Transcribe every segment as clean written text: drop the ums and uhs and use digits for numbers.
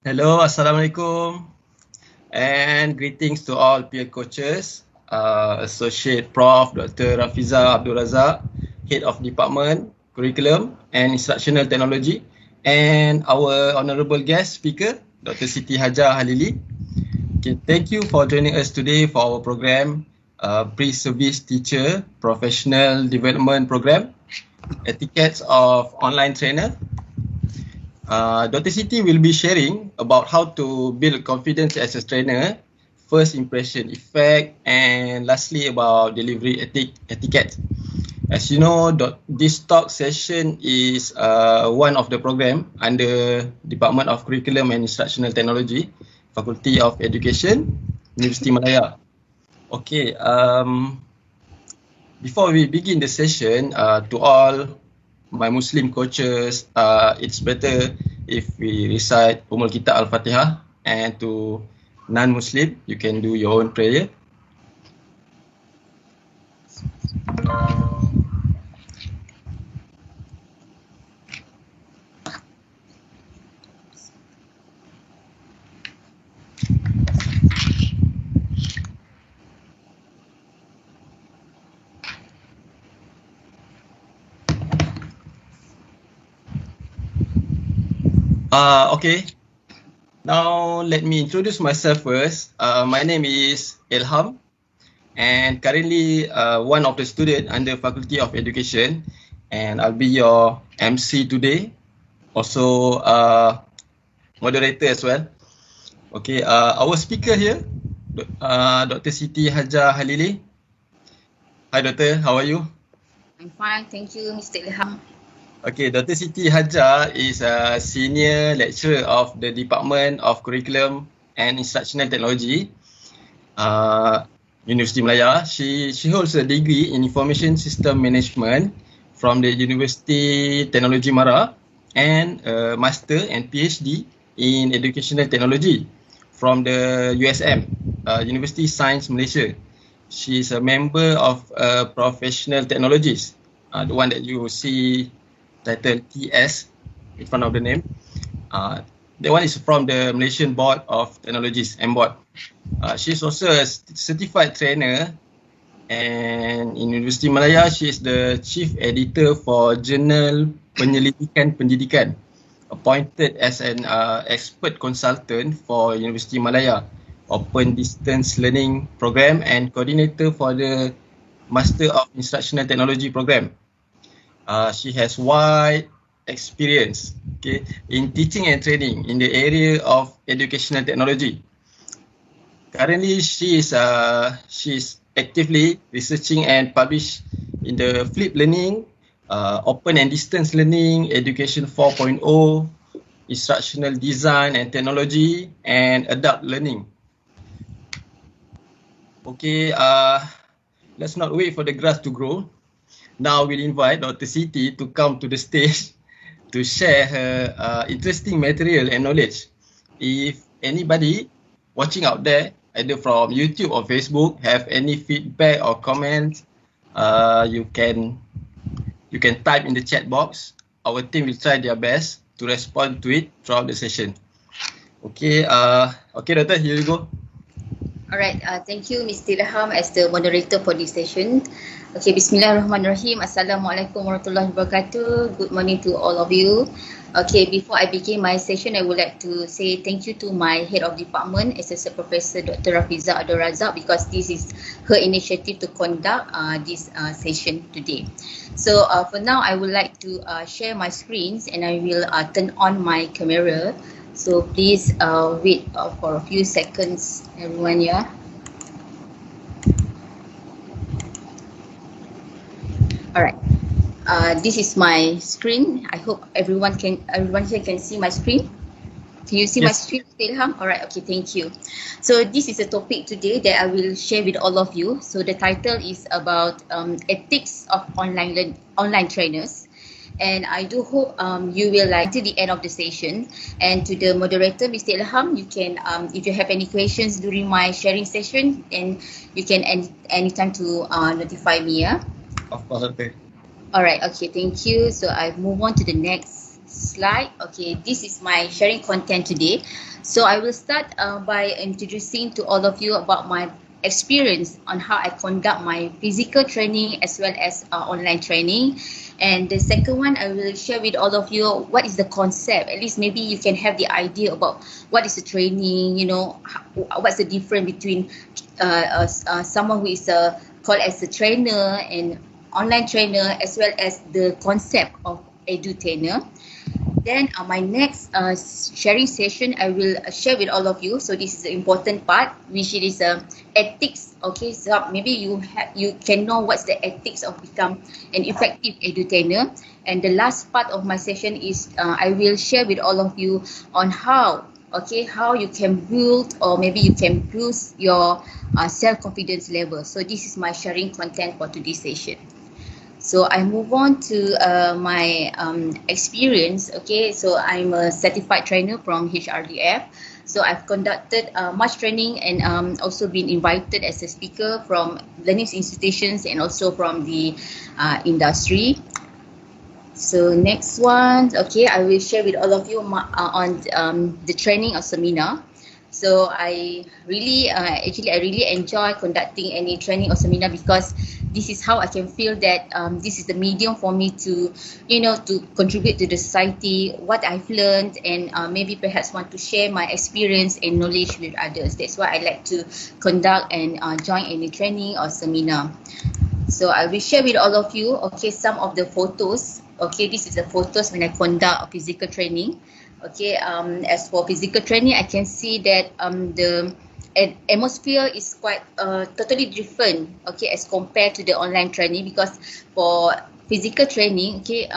Hello, Assalamualaikum, and greetings to all peer coaches, Associate Prof. Dr. Rafiza Abdul Razak, Head of Department, Curriculum and Instructional Technology, and our honourable guest speaker, Dr. Siti Hajar Halili. Okay, thank you for joining us today for our program, Pre-Service Teacher Professional Development Program, Etiquettes of Online Trainer. Dr. Siti will be sharing about how to build confidence as a trainer, first impression effect, and lastly about delivery etiquette. As you know, this talk session is one of the program under Department of Curriculum and Instructional Technology, Faculty of Education, Universiti Malaya. Okay, before we begin the session, to all my Muslim coaches, it's better if we recite Ummul Kitab Al-Fatihah, and to non-Muslim, you can do your own prayer. Okay, now let me introduce myself first. My name is Ilham, and currently one of the students under Faculty of Education, and I'll be your MC today, also moderator as well. Okay, our speaker here, Dr. Siti Hajar Halili. Hi Doctor, how are you? I'm fine, thank you, Mr. Ilham. Okay, Dr. Siti Hajar is a senior lecturer of the Department of Curriculum and Instructional Technology, Universiti Malaya. She holds a degree in Information System Management from the University Teknologi Mara and a Master and PhD in Educational Technology from the USM, University Science Malaysia. She is a member of Professional Technologies, the one that you see titled TS in front of the name. That one is from the Malaysian Board of Technologies, MBOT. She's also a certified trainer, and in Universiti Malaya, she is the chief editor for Jurnal Penyelidikan Pendidikan, appointed as an expert consultant for Universiti Malaya Open Distance Learning Program and coordinator for the Master of Instructional Technology Program. She has wide experience, okay, in teaching and training in the area of educational technology. Currently, she is actively researching and published in the flipped learning, open and distance learning, education 4.0, instructional design and technology, and adult learning. Okay, let's not wait for the grass to grow. Now we'll invite Dr. Siti to come to the stage to share her interesting material and knowledge. If anybody watching out there, either from YouTube or Facebook, have any feedback or comments, you can type in the chat box. Our team will try their best to respond to it throughout the session. Okay, Doctor, here you go. Alright, thank you, Mr. Ilham, as the moderator for this session. Okay, Bismillahirrahmanirrahim. Assalamualaikum warahmatullahi wabarakatuh. Good morning to all of you. Okay, before I begin my session, I would like to say thank you to my head of department, Associate Professor Dr. Rafiza Abdul Razak, because this is her initiative to conduct this session today. So for now, I would like to share my screens, and I will turn on my camera. So please wait for a few seconds, everyone. Yeah. Alright. This is my screen. I hope everyone here can see my screen. Can you see my screen, Ilham? Alright. Okay. Thank you. So this is a topic today that I will share with all of you. So the title is about ethics of online trainers. And I do hope you will like to the end of the session. And to the moderator, Mr. Ilham, you can, if you have any questions during my sharing session, and you can anytime to notify me. Yeah. Of course, okay. Alright, okay, thank you. So I move on to the next slide. Okay, this is my sharing content today. So I will start by introducing to all of you about my experience on how I conduct my physical training as well as online training. And the second one, I will share with all of you what is the concept. At least maybe you can have the idea about what is the training, you know, what's the difference between someone who is called as a trainer and online trainer, as well as the concept of EduTainer. Then my next sharing session, I will share with all of you. So this is the important part, which it is ethics. Okay, so maybe you can know what's the ethics of become an effective edutainer. And the last part of my session is I will share with all of you on how you can build, or maybe you can boost your self-confidence level. So this is my sharing content for today's session. So I move on to my experience. Okay, so I'm a certified trainer from HRDF. So I've conducted much training and also been invited as a speaker from learning institutions and also from the industry. So next one, okay, I will share with all of you on the training or seminar. So I really enjoy conducting any training or seminar, because this is how I can feel that this is the medium for me to, to contribute to the society, what I've learned, and maybe perhaps want to share my experience and knowledge with others. That's why I like to conduct and join any training or seminar. So I will share with all of you, okay, some of the photos. Okay, this is the photos when I conduct a physical training. Okay, as for physical training, I can see that the atmosphere is quite totally different, okay, as compared to the online training, because for physical training, okay,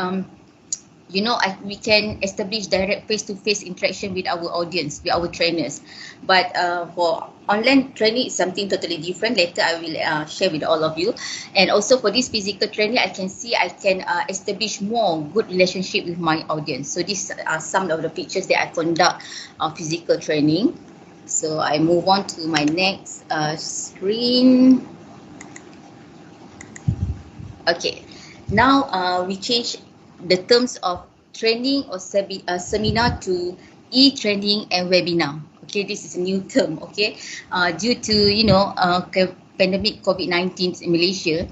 we can establish direct face-to-face interaction with our audience, with our trainers. But for online training, it's something totally different. Later, I will share with all of you. And also for this physical training, I can see I can establish more good relationship with my audience. So these are some of the pictures that I conduct physical training. So I move on to my next screen. Okay, now we change the terms of training or seminar to e-training and webinar. Okay, this is a new term. Okay, due to pandemic COVID-19 in Malaysia,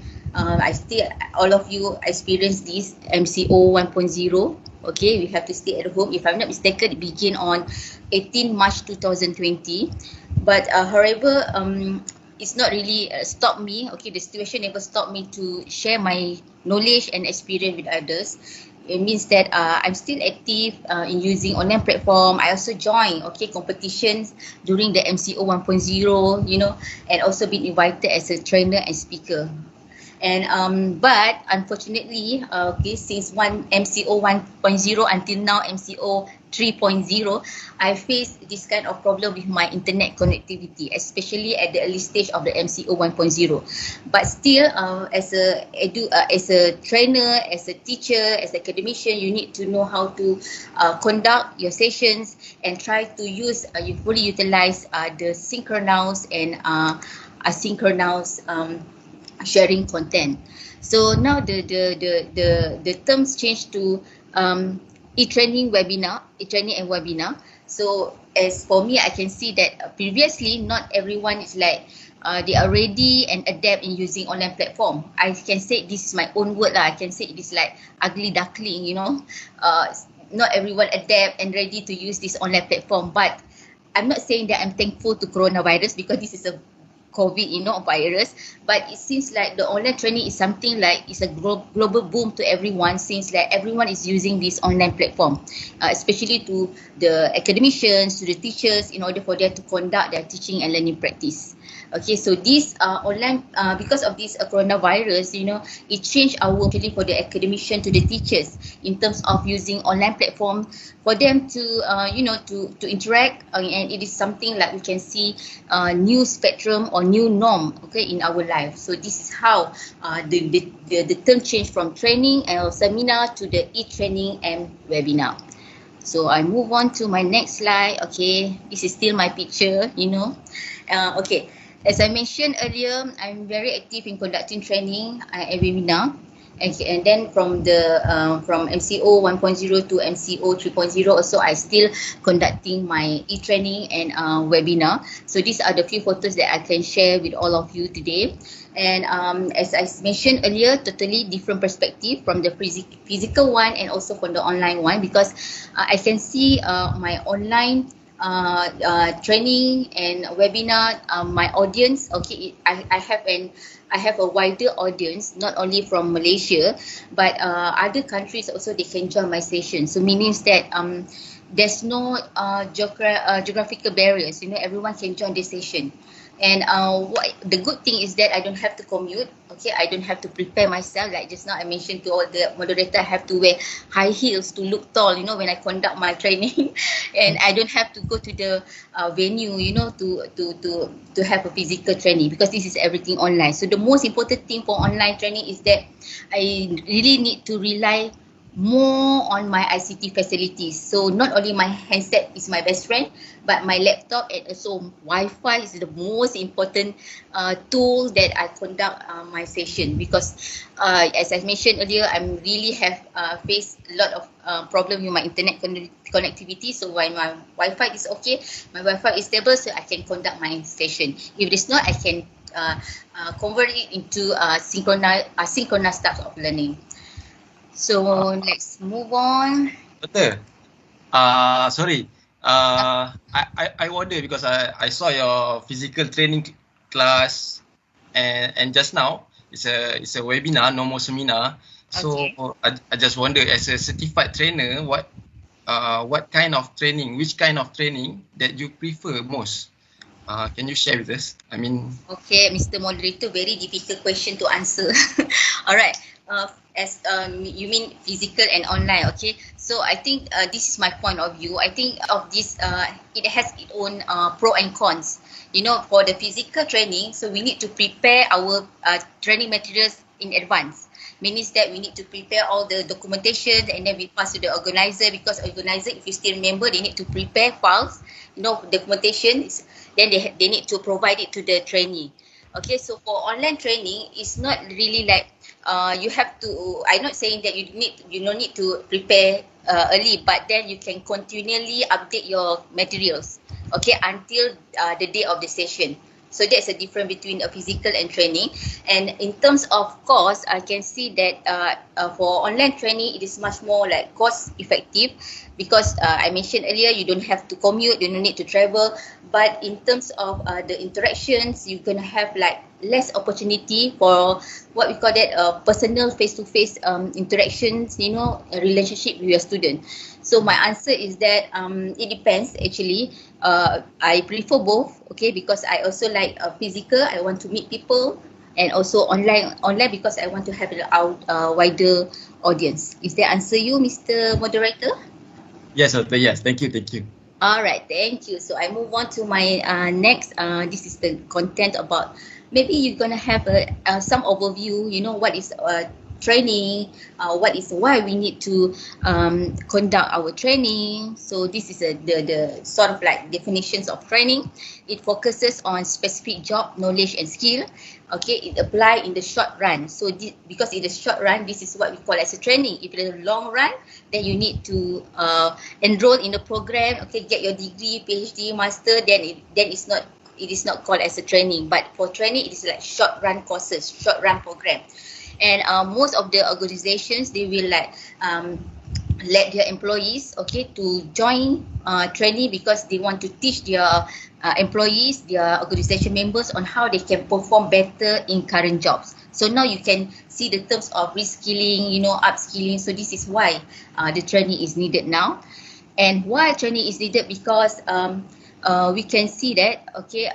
all of you experience this MCO 1.0. Okay, we have to stay at home. If I'm not mistaken, it began on 18 March 2020. But however, it's not really stopped me. Okay, the situation never stopped me to share my knowledge and experience with others. It means that I'm still active in using online platform. I also join competitions during the MCO 1.0, and also been invited as a trainer and speaker. And but unfortunately, since MCO 1.0 until now MCO 3.0, I faced this kind of problem with my internet connectivity, especially at the early stage of the MCO 1.0. But still, as a trainer, as a teacher, as an academician, you need to know how to conduct your sessions and try to fully utilize the synchronous and asynchronous sharing content. So now the terms change to e-training and webinar. So as for me, I can see that previously not everyone is like they are ready and adept in using online platform. I can say this is my own word lah. I can say it is like ugly duckling, not everyone adept and ready to use this online platform. But I'm not saying that I'm thankful to coronavirus, because this is a COVID, virus. But it seems like the online training is something like it's a global boom to everyone, since like everyone is using this online platform, especially to the academicians, to the teachers, in order for them to conduct their teaching and learning practice. Okay, so this online, because of this coronavirus, it changed our actually for the academician to the teachers in terms of using online platform for them to to interact, and it is something like we can see new spectrum or new norm, okay, in our life. So this is how the term changed from training and seminar to the e-training and webinar. So I move on to my next slide. Okay, this is still my picture, okay. As I mentioned earlier, I'm very active in conducting training and webinar. And then from the from MCO 1.0 to MCO 3.0 also, I still conducting my e-training and webinar. So these are the few photos that I can share with all of you today. And as I mentioned earlier, totally different perspective from the physical one and also from the online one, because I can see my online training and webinar, my audience. Okay, I have a wider audience, not only from Malaysia, but other countries also, they can join my session. So means that there's no geographical barriers. Everyone can join this session. And the good thing is that I don't have to commute. Okay, I don't have to prepare myself. Like just now I mentioned to all the moderator, I have to wear high heels to look tall, when I conduct my training. And I don't have to go to the venue, to have a physical training, because this is everything online. So the most important thing for online training is that I really need to rely more on my ICT facilities. So not only my handset is my best friend, but my laptop and also Wi-Fi is the most important tool that I conduct my session, because as I mentioned earlier, I really have faced a lot of problem with my internet connectivity. So when my Wi-Fi is okay, my Wi-Fi is stable, so I can conduct my session. If it is not, I can convert it into synchronous types of learning. So let's move on. Betul. Sorry. I wonder because I saw your physical training class and just now it's a webinar, no more seminar. So Okay. I just wonder, as a certified trainer, what kind of training, which kind of training that you prefer most? Can you share with us? I mean, Okay, Mr. Moderator, very difficult question to answer. All right. As you mean physical and online, okay? So I think this is my point of view. I think of this, it has its own pro and cons. For the physical training, so we need to prepare our training materials in advance. Means that we need to prepare all the documentation, and then we pass to the organizer, because organizer, if you still remember, they need to prepare files, documentation. Then they need to provide it to the trainee. Okay, so for online training, it's not really like you have to. I'm not saying that you don't need to prepare early, but then you can continually update your materials. Okay, until the day of the session. So that's a difference between a physical and training. And in terms of cost, I can see that for online training, it is much more like cost effective, because I mentioned earlier, you don't have to commute, you don't need to travel. But in terms of the interactions, you're going to have like less opportunity for what we call that personal face-to-face interactions, a relationship with your student. So my answer is that it depends actually. I prefer both, okay, because I also like physical. I want to meet people, and also online because I want to have a wider audience. Is that answer you, Mr. Moderator? yes, Doctor. Yes, thank you. All right, thank you. So I move on to my next. This is the content about. Maybe you're gonna have some overview. What is training? Why we need to conduct our training. So this is the sort of like definitions of training. It focuses on specific job knowledge and skill. Okay, it apply in the short run. So because in the short run, this is what we call as a training. If in the long run, then you need to enroll in the program. Okay, get your degree, PhD, master. Then it is not called as a training. But for training, it is like short run courses, short run program. And most of the organizations, they will like let their employees, okay, to join training, because they want to teach their employees, their organization members, on how they can perform better in current jobs. So now you can see the terms of reskilling, upskilling. So this is why the training is needed now. And why training is needed, because we can see that, okay,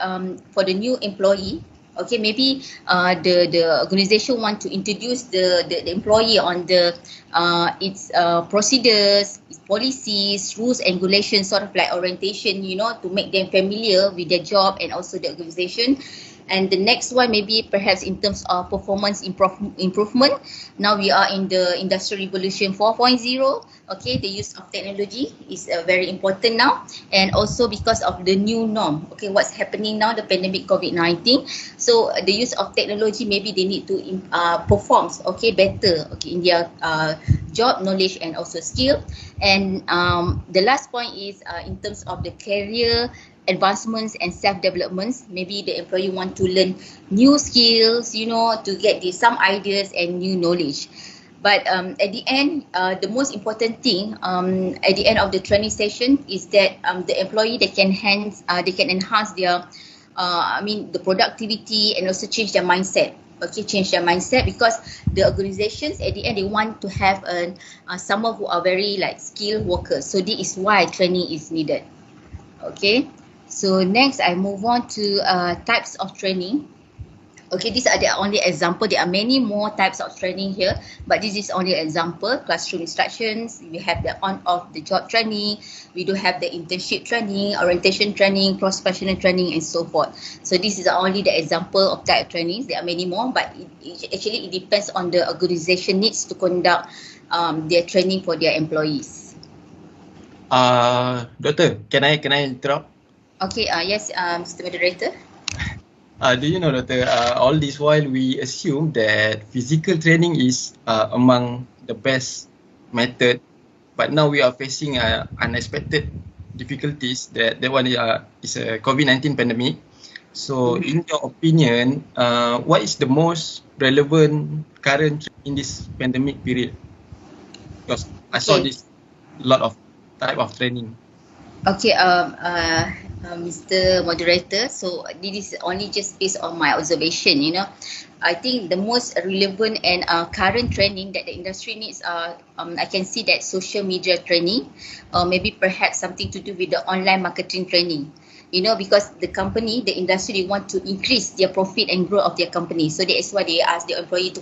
for the new employee, okay, maybe the organization want to introduce the employee on its procedures, its policies, rules and regulations, sort of like orientation, to make them familiar with their job and also the organization. And the next one maybe perhaps in terms of performance improvement. Now we are in the Industrial Revolution 4.0. Okay, the use of technology is very important now, and also because of the new norm. Okay, what's happening now, the pandemic COVID-19. So the use of technology, maybe they need to perform better in their job knowledge and also skill. And the last point is in terms of the career advancements and self-developments. Maybe the employee want to learn new skills, to get some ideas and new knowledge. But at the end, the most important thing at the end of the training session is that the employee, they can enhance their, the productivity, and also change their mindset. Okay, change their mindset, because the organizations at the end, they want to have someone who are very skilled workers. So this is why training is needed. Okay, so next I move on to types of training. Okay, these are the only example. There are many more types of training here, but this is only an example. Classroom instructions, we have the on-off the job training, we do have the internship training, orientation training, cross-functional training, and so forth. So this is only the example of type of trainings. There are many more, but it depends on the organization needs to conduct their training for their employees. Doctor, can I interrupt? Okay, yes, Mr. Moderator. Do you know, Doctor, all this while we assume that physical training is among the best method, but now we are facing unexpected difficulties. That one is a COVID-19 pandemic. So in your opinion, what is the most relevant current in this pandemic period? Because I saw this lot of type of training. Okay, Mr. Moderator, so this is only just based on my observation, I think the most relevant and current training that the industry needs are, I can see that social media training, or maybe perhaps something to do with the online marketing training. Because the company, the industry, they want to increase their profit and growth of their company. So that is why they ask the employee to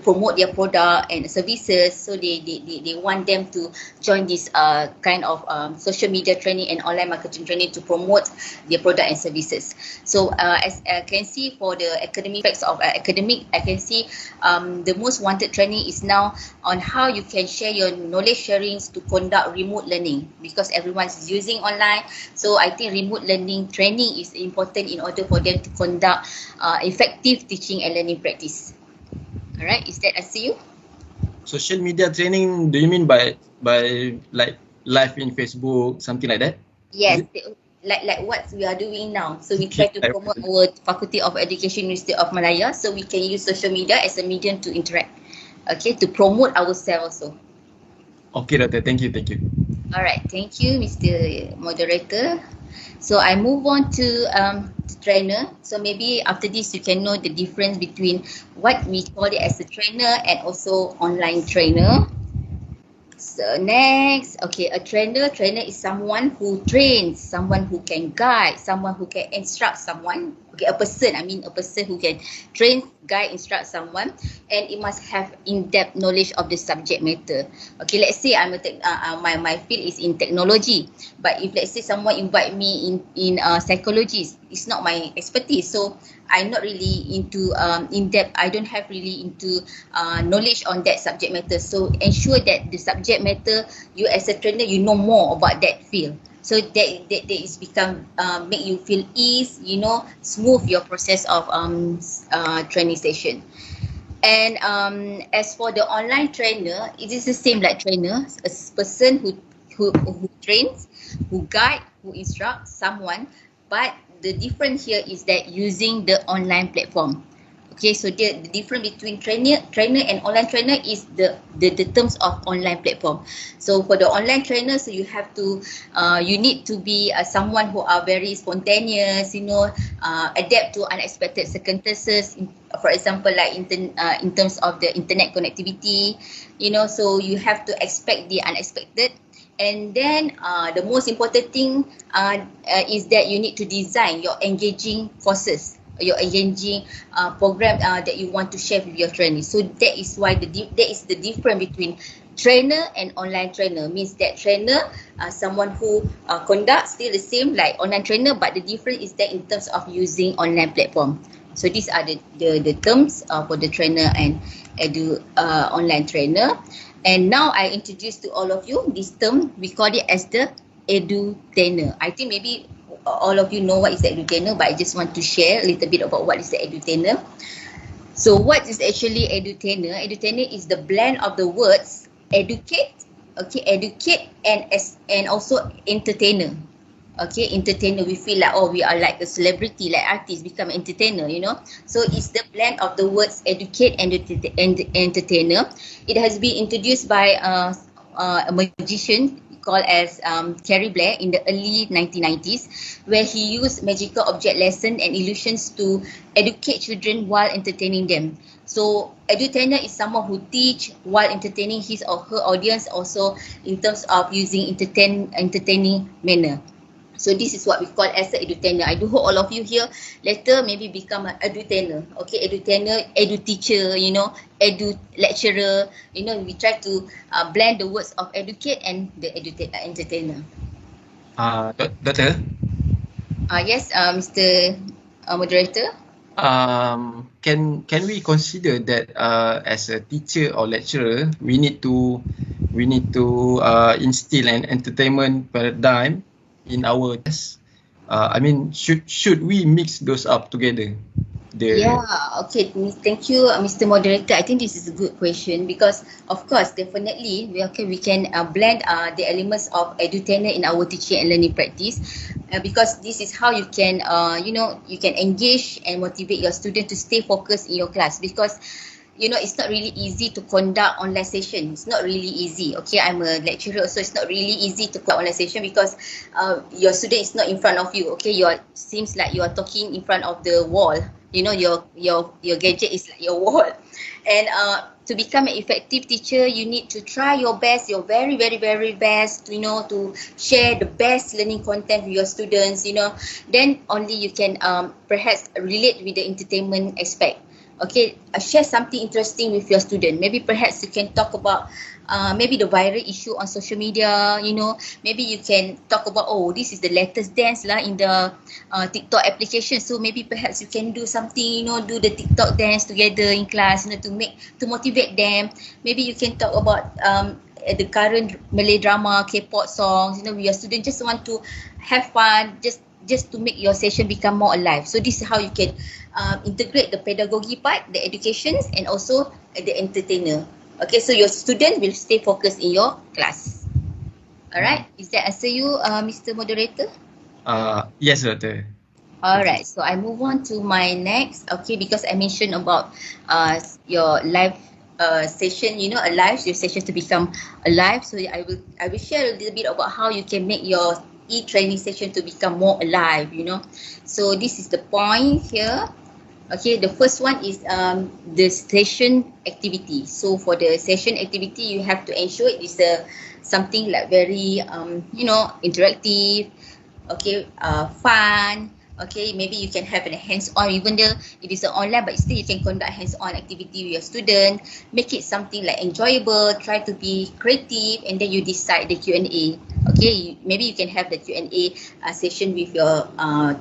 promote their product and services. So they want them to join this kind of social media training and online marketing training to promote their product and services. So as I can see, for the academic aspects of academic, I can see the most wanted training is now on how you can share your knowledge sharings to conduct remote learning, because everyone is using online. So I think remote learning training is important in order for them to conduct effective teaching and learning practice. All right, is that as you? Social media training, do you mean by like live in Facebook, something like that? Yes, like what we are doing now. So we try to promote our Faculty of Education, University of Malaya, so we can use social media as a medium to interact, okay, to promote ourselves also. Okay, Doctor, thank you. All right, thank you, Mr. Moderator. So I move on to trainer. So maybe after this you can know the difference between what we call it as a trainer and also online trainer. So next, okay, a trainer is someone who trains, someone who can guide, someone who can instruct someone. Okay, a person who can train, guide, instruct someone, and it must have in-depth knowledge of the subject matter. Okay, let's say my field is in technology, but if let's say someone invite me in psychology, it's not my expertise, so I'm not really into in-depth. I don't have really into knowledge on that subject matter. So ensure that the subject matter, you as a trainer, you know more about that field. So that is become make you feel ease, smooth your process of training session. And as for the online trainer, it is the same like trainer, a person who trains, who guide, who instructs someone, but the difference here is that using the online platform. Okay, so the difference between trainer and online trainer is the terms of online platform. So for the online trainer, so you have to you need to be someone who are very spontaneous, adapt to unexpected circumstances. For example, like in terms of the internet connectivity, so you have to expect the unexpected. And then the most important thing is that you need to design your engaging courses, your engaging program that you want to share with your trainees. So that is why that is the difference between trainer and online trainer. Means that trainer, someone who conducts still the same like online trainer, but the difference is that in terms of using online platform. So these are the terms for the trainer and online trainer. And now I introduce to all of you this term. We call it as the EduTainer. I think maybe all of you know what is the EduTainer, but I just want to share a little bit about what is the EduTainer. So what is actually EduTainer? EduTainer is the blend of the words educate, and also entertainer. Okay, entertainer, we feel like, oh, we are like a celebrity, like artists, become entertainer, you know. So it's the blend of the words educate and entertainer. It has been introduced by a magician called as Carrie Blair in the early 1990s, where he used magical object lesson and illusions to educate children while entertaining them. So edutainer is someone who teach while entertaining his or her audience, also in terms of using entertaining manner. So this is what we call as the edutainer. I do hope all of you here later maybe become an edutainer. Okay, edutainer, edu teacher, you know, edu lecturer. You know, we try to blend the words of educate and the entertainer. Doctor? Yes, Mr. Moderator. Can we consider that as a teacher or lecturer, we need to instill an entertainment paradigm in our test? I mean, should we mix those up together? Yeah, okay. Thank you, Mr. Moderator. I think this is a good question because, of course, definitely we can blend the elements of edutainer in our teaching and learning practice, because this is how you can, you can engage and motivate your student to stay focused in your class, because you know, it's not really easy to conduct online session. It's not really easy. Okay, I'm a lecturer, so it's not really easy to conduct online session because your student is not in front of you. Okay, seems like you are talking in front of the wall. You know, your gadget is like your wall. And to become an effective teacher, you need to try your best, your very, very, very best, you know, to share the best learning content with your students, you know. Then only you can perhaps relate with the entertainment aspect. Okay, share something interesting with your student. Maybe perhaps you can talk about maybe the viral issue on social media, you know. Maybe you can talk about, oh, this is the latest dance lah in the TikTok application. So maybe perhaps you can do something, you know, do the TikTok dance together in class, you know, to motivate them. Maybe you can talk about the current Malay drama, K-pop songs, you know, your student just want to have fun, just to make your session become more alive. So this is how you can integrate the pedagogy part, the education, and also the entertainer. Okay, so your student will stay focused in your class. Alright, is that answer you, Mr. Moderator? Yes, Doctor. Alright, so I move on to my next. Okay, because I mentioned about your live session, you know, your session to become alive. So I will share a little bit about how you can make your e-training session to become more alive, you know. So this is the point here. Okay, the first one is the session activity. So for the session activity, you have to ensure it is something like very, you know, interactive, okay, fun. Okay, maybe you can have a hands-on, even though it is online, but still you can conduct hands-on activity with your student. Make it something like enjoyable, try to be creative, and then you decide the Q&A. Okay, maybe you can have the Q&A session with your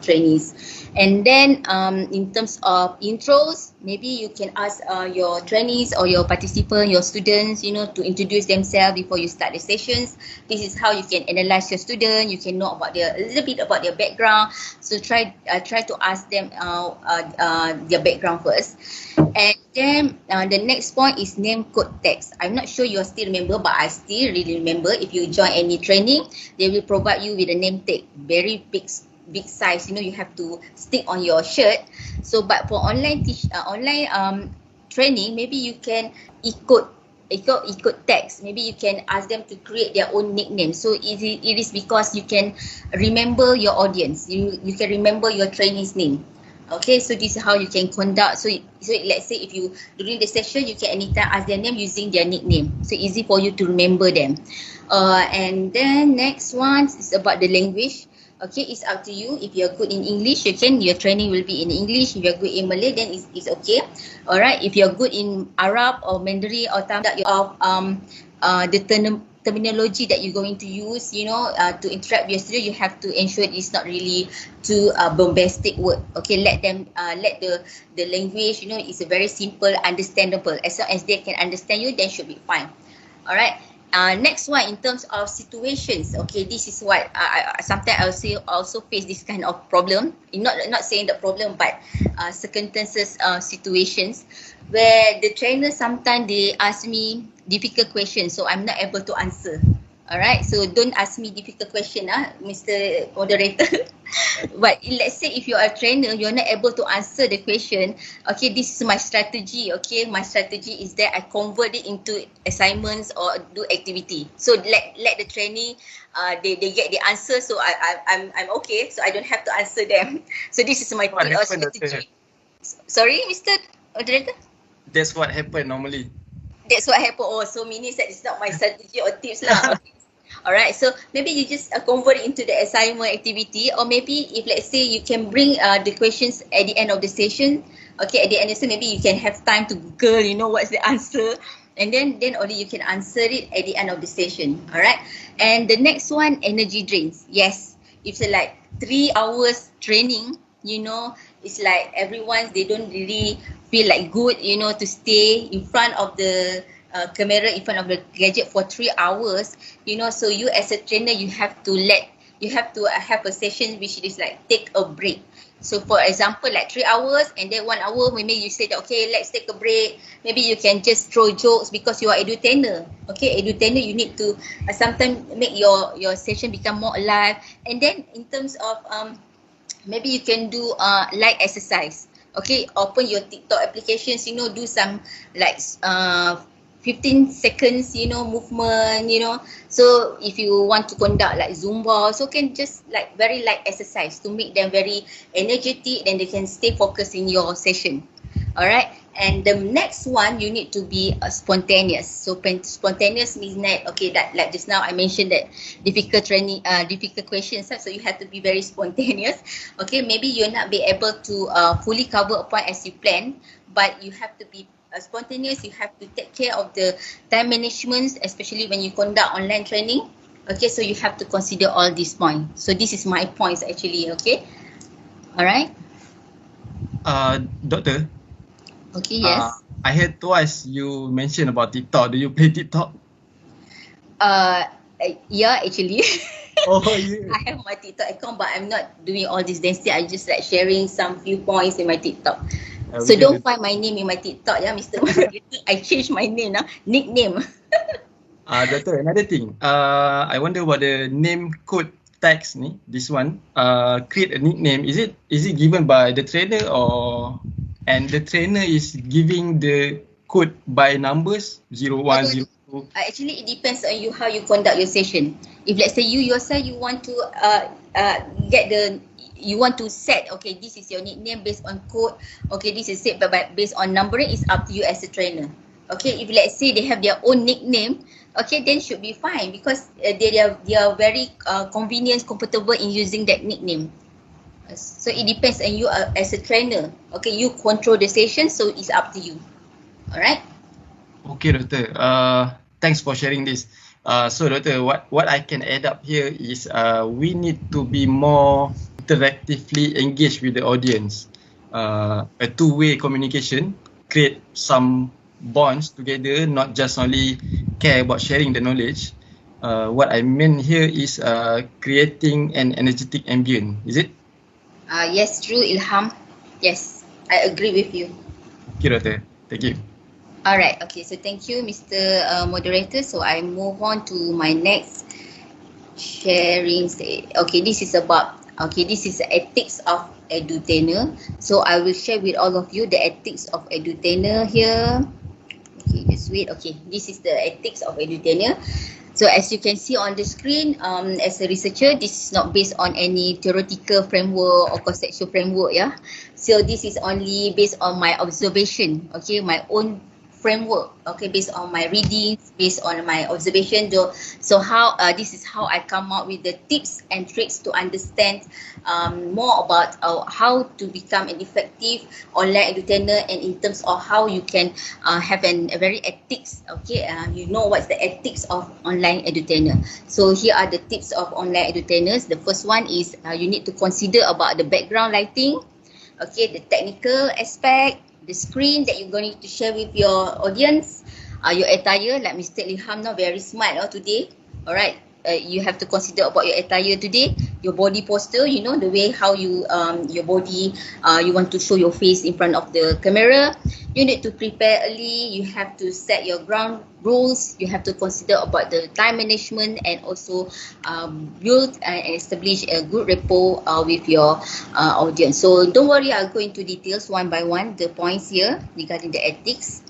trainees. And then in terms of intros, maybe you can ask your trainees or your participant, your students, you know, to introduce themselves before you start the sessions. This is how you can analyze your student. You can know about a little bit about their background. So try to ask them their background first. And then the next point is name code text. I'm not sure you still remember, but I still really remember. If you join any training, they will provide you with a name tag, very big size. You know, you have to stick on your shirt. So, but for online training, maybe you can ikut text. Maybe you can ask them to create their own nickname. So it is because you can remember your audience. You can remember your trainee's name. Okay, so this is how you can conduct. So let's say if you during the session, you can anytime ask their name using their nickname. So easy for you to remember them. And then next one is about the language. Okay, it's up to you. If you're good in English, your training will be in English. If you're good in Malay, then it's okay. Alright, if you're good in Arab or Mandarin or Tamil of the terminology that you're going to use, to interact with your student, you have to ensure it's not really too bombastic word. Okay, let the language, is a very simple, understandable. As long as they can understand you, then should be fine. All right. Next one, in terms of situations, okay, this is what sometimes I also face this kind of problem. Not saying the problem, but circumstances, situations where the trainer sometimes they ask me difficult questions, so I'm not able to answer. Alright, so don't ask me difficult question, Mr. Moderator. But let's say if you are a trainer, you're not able to answer the question. Okay, this is my strategy. Okay, my strategy is that I convert it into assignments or do activity. So let the trainee, they get the answer. So I'm okay. So I don't have to answer them. So this is my What happened, strategy. Sorry, Mr. Moderator. That's what happened normally. That's what happened. Oh, so meaning that it's not my strategy or tips lah. Okay. Alright, so maybe you just convert it into the assignment activity, or maybe if let's say you can bring the questions at the end of the session. Okay, at the end of the session, maybe you can have time to Google, what's the answer, and then only you can answer it at the end of the session. Alright, and the next one, energy drains. Yes, it's like 3 hours training, it's like everyone, they don't really feel like good, to stay in front of the camera, in front of the gadget for 3 hours, so you as a trainer, you have to have a session which is like take a break. So for example, like 3 hours and then 1 hour, maybe you say that, okay, let's take a break. Maybe you can just throw jokes because you are EduTainer. Okay, EduTainer, you need to sometimes make your session become more alive. And then in terms of maybe you can do light exercise. Okay, open your TikTok applications, do some like 15 seconds, movement, So if you want to conduct like Zumba, so can just like very light exercise to make them very energetic, then they can stay focused in your session. All right. And the next one, you need to be spontaneous. So spontaneous means that, okay, that like just now I mentioned that difficult questions. So you have to be very spontaneous. Okay, maybe you'll not be able to fully cover a point as you plan, but you have to be spontaneous. You have to take care of the time management, especially when you conduct online training. Okay, so you have to consider all these points. So this is my points actually. Okay, all right. Doctor. Okay, yes. I heard twice you mentioned about TikTok. Do you play TikTok? Yeah, actually. Oh, yeah. I have my TikTok account, but I'm not doing all this dancing. I just like sharing some few points in my TikTok. So don't find my name in my TikTok, Mr. I changed my name now, nickname. Doctor, another thing. I wonder about the name code tags ni. This one. Create a nickname. Is it given by the trainer and the trainer is giving the code by numbers 01, 02? Actually, it depends on you how you conduct your session. If let's say you yourself you want to you want to set, okay, this is your nickname based on code. Okay, this is set but based on numbering, is up to you as a trainer. Okay, if let's say they have their own nickname, okay, then should be fine because they are very convenient, comfortable in using that nickname. So it depends on you as a trainer. Okay, you control the session, so it's up to you. Alright. Okay, Doctor. Thanks for sharing this. So, Doctor, what I can add up here is we need to be more interactively engaged with the audience. A two-way communication, create some bonds together, not just only care about sharing the knowledge. What I meant here is creating an energetic ambient. Is it? Yes, true, Ilham. Yes, I agree with you. Okay, Doctor. Thank you. Alright, okay, so thank you, Mr. Moderator. So I move on to my next sharing. Okay, this is the ethics of EduTainer. So I will share with all of you the ethics of EduTainer here. Okay, just wait. Okay, this is the ethics of EduTainer. So as you can see on the screen, as a researcher, this is not based on any theoretical framework or conceptual framework, yeah. So this is only based on my observation, okay, my own framework, okay, based on my readings, based on my observation. So how this is how I come up with the tips and tricks to understand more about how to become an effective online edutainer, and in terms of how you can have a very ethics, okay, you know what's the ethics of online edutainer. So here are the tips of online edutainers. The first one is you need to consider about the background lighting, okay, the technical aspect, the screen that you're going to share with your audience, your attire, like Mr. Ilham now very smart today. Alright, you have to consider about your attire today, your body posture, you know, the way how you your body, you want to show your face in front of the camera. You need to prepare early, you have to set your ground rules, you have to consider about the time management, and also build and establish a good rapport with your audience. So don't worry, I'll go into details one by one, the points here regarding the ethics,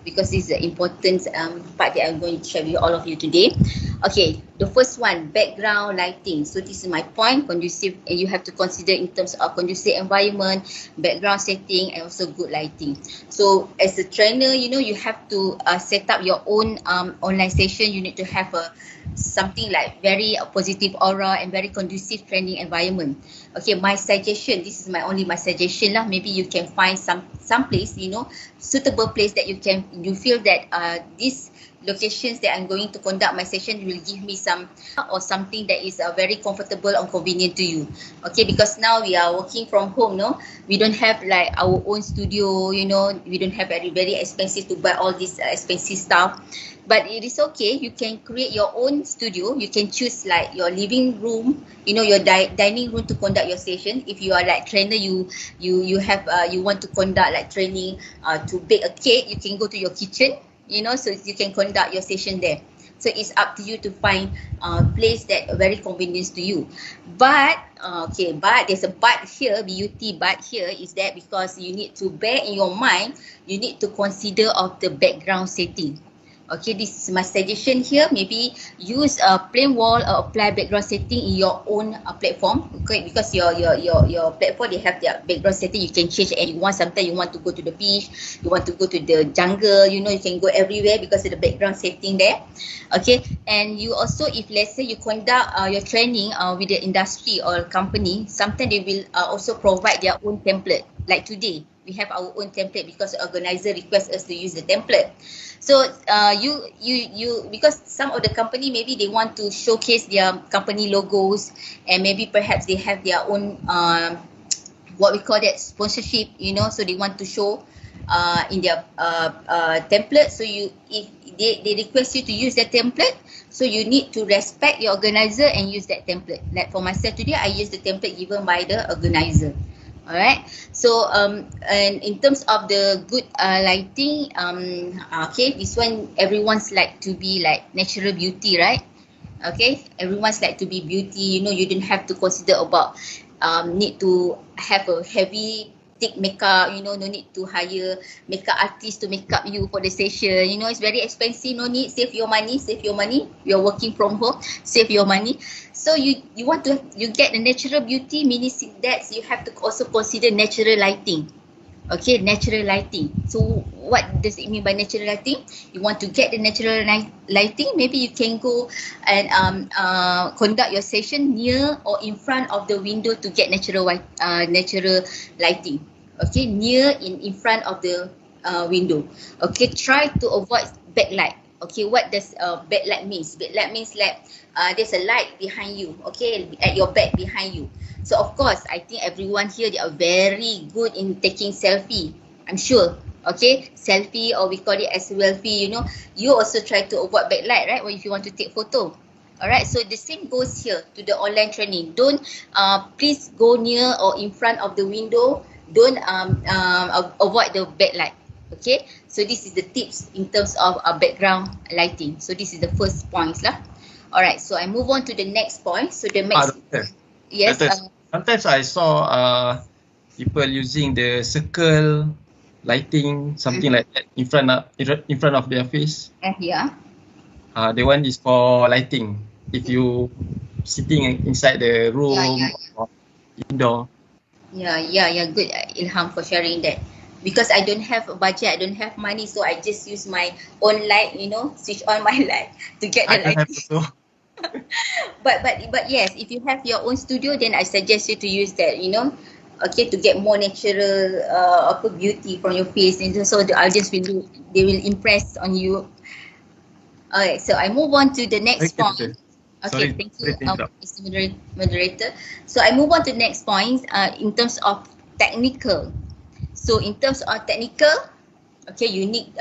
because this is the important part that I'm going to share with all of you today. Okay, the first one, background lighting. So this is my point, conducive, and you have to consider in terms of conducive environment, background setting, and also good lighting. So as a trainer, you know, you have to set up your own online session. You need to have something like very positive aura and very conducive training environment. Okay, my suggestion, this is my suggestion lah. Maybe you can find some place, you know, suitable place that you feel that this locations that I'm going to conduct my session will give me some or something that is very comfortable and convenient to you. Okay, because now we are working from home, no, we don't have like our own studio, you know, we don't have very expensive to buy all this expensive stuff. But it is okay, you can create your own studio. You can choose like your living room, you know, your dining room to conduct your session. If you are like trainer, you have you want to conduct like training to bake a cake, you can go to your kitchen, you know, so you can conduct your session there. So it's up to you to find a place that very convenient to you. But okay, but there's a but here, BUT but here is that because you need to bear in your mind, you need to consider of the background setting. Okay, this is my suggestion here. Maybe use a plain wall or apply background setting in your own platform. Okay, because your platform, they have their background setting. You can change and you want. Sometimes you want to go to the beach, you want to go to the jungle. You know, you can go everywhere because of the background setting there. Okay, and you also, if let's say you conduct your training with the industry or company, sometimes they will also provide their own template. Like today, we have our own template because the organizer requests us to use the template. So you because some of the company, maybe they want to showcase their company logos, and maybe perhaps they have their own what we call that sponsorship, you know, so they want to show in their template. So if they request you to use that template, so you need to respect your organizer and use that template. Like for myself today, I use the template given by the organizer. Alright, so and in terms of the good lighting, okay, this one everyone's like to be like natural beauty, right? Okay, everyone's like to be beauty, you know, you don't have to consider about need to have a heavy thick makeup, you know, no need to hire makeup artist to make up you for the session, you know, it's very expensive, no need, save your money, you're working from home, save your money. So you want to, you get the natural beauty, meaning that you have to also consider natural lighting. Okay, natural lighting. So what does it mean by natural lighting? You want to get the natural lighting, maybe you can go and conduct your session near or in front of the window to get natural lighting. Okay, near in front of the window. Okay, try to avoid backlight. Okay, what does backlight means? Backlight means like there's a light behind you, okay, at your back behind you. So of course, I think everyone here, they are very good in taking selfie, I'm sure. Okay, selfie, or we call it as selfie, you know. You also try to avoid backlight, right? Or if you want to take photo. Alright, so the same goes here to the online training. Don't please go near or in front of the window. Don't avoid the backlight. Okay, so this is the tips in terms of background lighting. So this is the first points lah. Alright, so I move on to the next point. So the next, yes. Sometimes I saw people using the circle lighting, something like that in front of their face. Yeah. The one is for lighting. If you sitting inside the room or indoor. Yeah. Good, Ilham, for sharing that. because I don't have a budget, I don't have money, so I just use my own light, switch on my light to get I the don't light. have also. But yes, if you have your own studio, then I suggest you to use that, okay, to get more natural beauty from your face, and so the audience they will impress on you. Alright, so I move on to the next Okay, point. teacher. Okay, Sorry, thank you, sorry to interrupt. Mr. Moderator. So I move on to the next point in terms of technical. So in terms of technical, okay, you need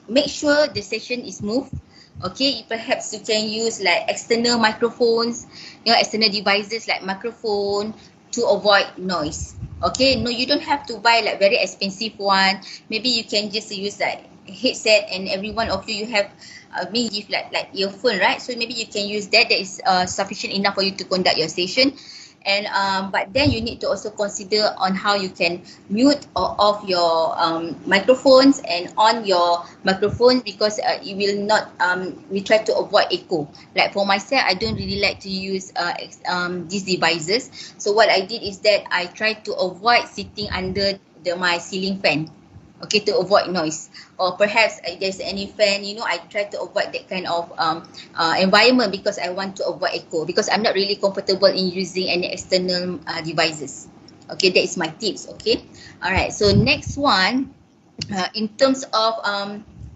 make sure the session is smooth. Okay, perhaps you can use like external microphones, external devices like microphone to avoid noise. Okay, no, you don't have to buy like very expensive one. Maybe you can just use like headset, and every one of you have may give like earphone, right? So maybe you can use that. That is sufficient enough for you to conduct your session. And but then you need to also consider on how you can mute or off your microphones and on your microphone, because it will not we try to avoid echo. Like for myself, I don't really like to use these devices. So what I did is that I try to avoid sitting under my ceiling fan, okay, to avoid noise. Or perhaps if there's any fan, I try to avoid that kind of environment, because I want to avoid echo, because I'm not really comfortable in using any external devices. Okay, that is my tips. Okay, all right, so next one, in terms of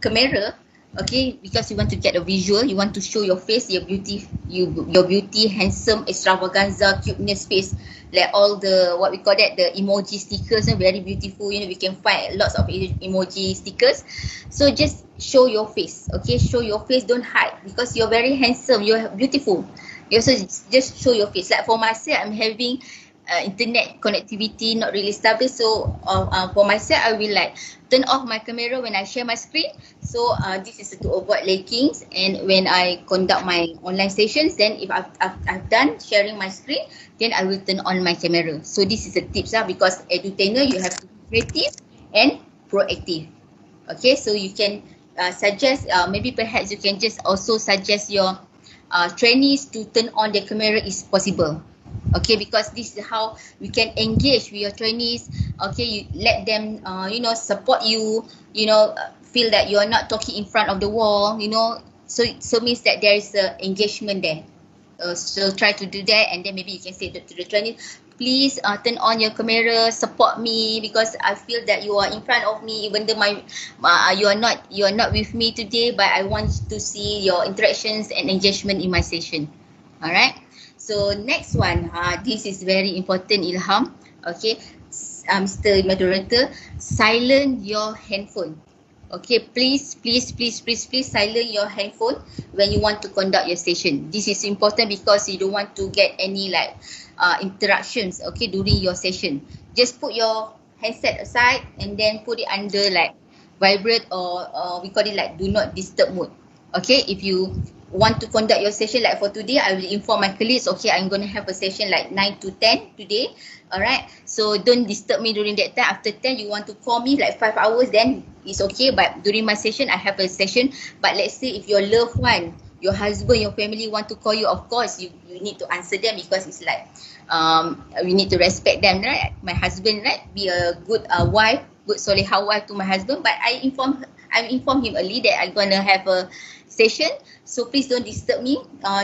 camera, okay, because you want to get a visual, you want to show your face, your beauty, your beauty, handsome, extravaganza, cuteness face, like all the what we call that, the emoji stickers, very beautiful. We can find lots of emoji stickers. So just show your face, okay, show your face, don't hide, because you're very handsome, you're beautiful. You also just show your face. Like for myself, I'm having internet connectivity not really stable, so for myself, I will like turn off my camera when I share my screen. So this is to avoid laggings, and when I conduct my online sessions, then if I've done sharing my screen, then I will turn on my camera. So this is a tips, because edutainer, you have to be creative and proactive. Okay, so you can suggest, maybe perhaps you can just also suggest your trainees to turn on their camera if possible. Okay, because this is how we can engage with your trainees. Okay, you let them support you, feel that you are not talking in front of the wall, so means that there is a engagement there. So try to do that, and then maybe you can say to the trainee, please turn on your camera, support me, because I feel that you are in front of me, even though you are not with me today, but I want to see your interactions and engagement in my session. All right. So next one, this is very important, Ilham. Okay, Mr. Moderator, silent your handphone. Okay, please silent your handphone when you want to conduct your session. This is important because you don't want to get any like interruptions, okay, during your session. Just put your handset aside and then put it under like vibrate, or we call it like do not disturb mode. Okay, if you want to conduct your session, like for today, I will inform my colleagues, okay, I'm going to have a session like 9 to 10 today. Alright, so don't disturb me during that time. After 10, you want to call me like 5 hours, then it's okay. But during my session, I have a session. But let's say if your loved one, your husband, your family want to call you, of course, you need to answer them, because it's like we need to respect them, right? My husband, right? Be a good wife, good solehah wife to my husband. But I inform him early that I'm going to have a session, so please don't disturb me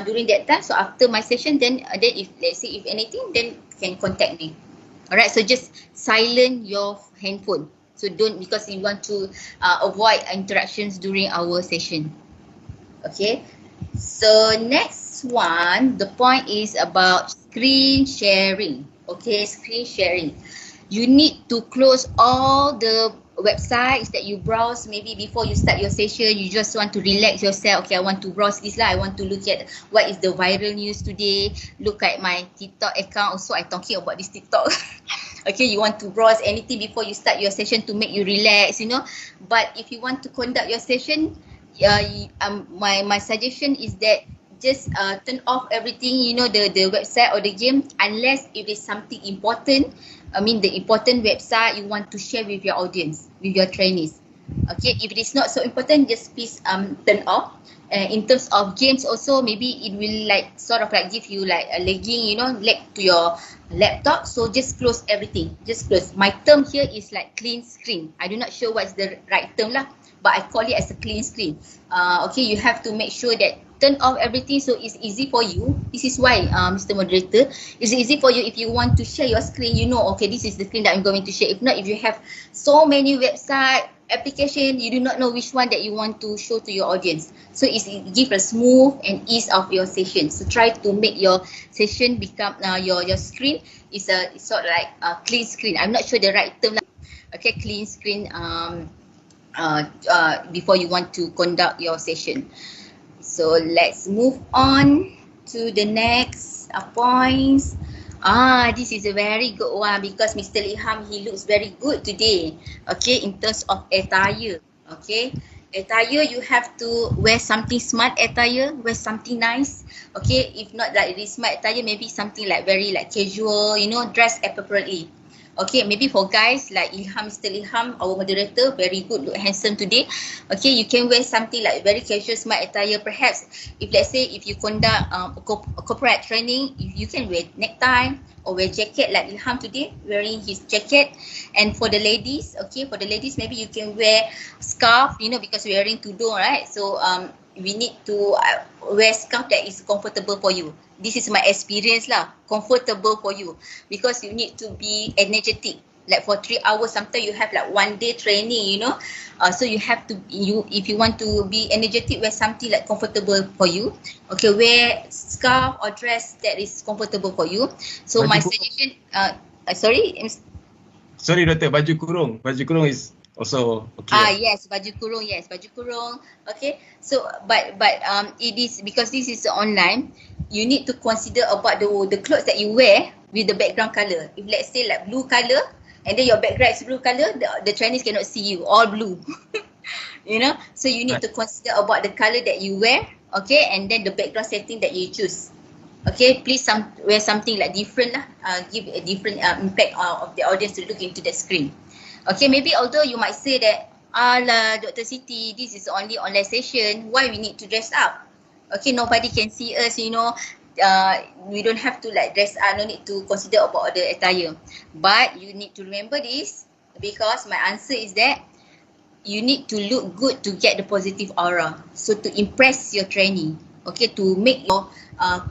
during that time. So after my session, then if let's say if anything, then can contact me. Alright, so just silent your handphone. So don't, because you want to avoid interactions during our session. Okay, so next one, the point is about screen sharing. Okay, screen sharing. You need to close all the websites that you browse. Maybe before you start your session, you just want to relax yourself. Okay, I want to browse this lah. I want to look at what is the viral news today. Look at my TikTok account. Also, I'm talking about this TikTok. Okay, you want to browse anything before you start your session to make you relax, But if you want to conduct your session, my suggestion is that just turn off everything, the website or the game, unless if it's something important. I mean, the important website you want to share with your audience, with your trainees. Okay, if it is not so important, just please turn off. In terms of games also, maybe it will like sort of like give you like a lagging, you know, lag to your laptop. So just close everything. Just close. My term here is like clean screen. I do not sure what's the right term lah, but I call it as a clean screen. Okay, you have to make sure that turn off everything so it's easy for you. This is why, Mr. Moderator, it's easy for you if you want to share your screen. You know, okay, this is the screen that I'm going to share. If not, if you have so many website application, you do not know which one that you want to show to your audience. So it give a smooth and ease of your session. So try to make your session become your screen is a sort of like a clean screen. I'm not sure the right term lah. Okay, clean screen before you want to conduct your session. So let's move on to the next points. This is a very good one because Mr. Ilham, he looks very good today. Okay, in terms of attire. Okay, attire, you have to wear something smart attire, wear something nice. Okay, if not like this smart attire, maybe something like very like casual, you know, dress appropriately. Okay, maybe for guys like Ilham, Mr. Ilham, our moderator, very good, look handsome today. Okay, you can wear something like very casual, smart attire. Perhaps, if let's say if you conduct a corporate training, you can wear necktie or wear jacket like Ilham today, wearing his jacket. And for the ladies, okay, for the ladies, maybe you can wear scarf, you know, because we're wearing tudung, right? So we need to wear scarf that is comfortable for you. This is my experience lah, comfortable for you, because you need to be energetic. Like for 3 hours, sometimes you have like 1 day training, you know. So you have to, if you want to be energetic, wear something like comfortable for you. Okay, wear scarf or dress that is comfortable for you. So my suggestion, sorry, Doktor, baju kurung. Baju kurung is also okay. Yes, baju kurung, yes, baju kurung. Okay, so but it is because this is online. You need to consider about the clothes that you wear with the background color. If let's say like blue color, and then your background is blue color, the Chinese cannot see you, all blue. You know, so you need to consider about the color that you wear, okay, and then the background setting that you choose. Okay, please wear something like different lah, give a different impact of the audience to look into the screen. Okay, maybe although you might say that, Dr. Siti, this is only online session, why we need to dress up? Okay, nobody can see us, you know, we don't have to like dress up, no need to consider about the attire. But you need to remember this, because my answer is that you need to look good to get the positive aura. So to impress your trainee, okay, to make your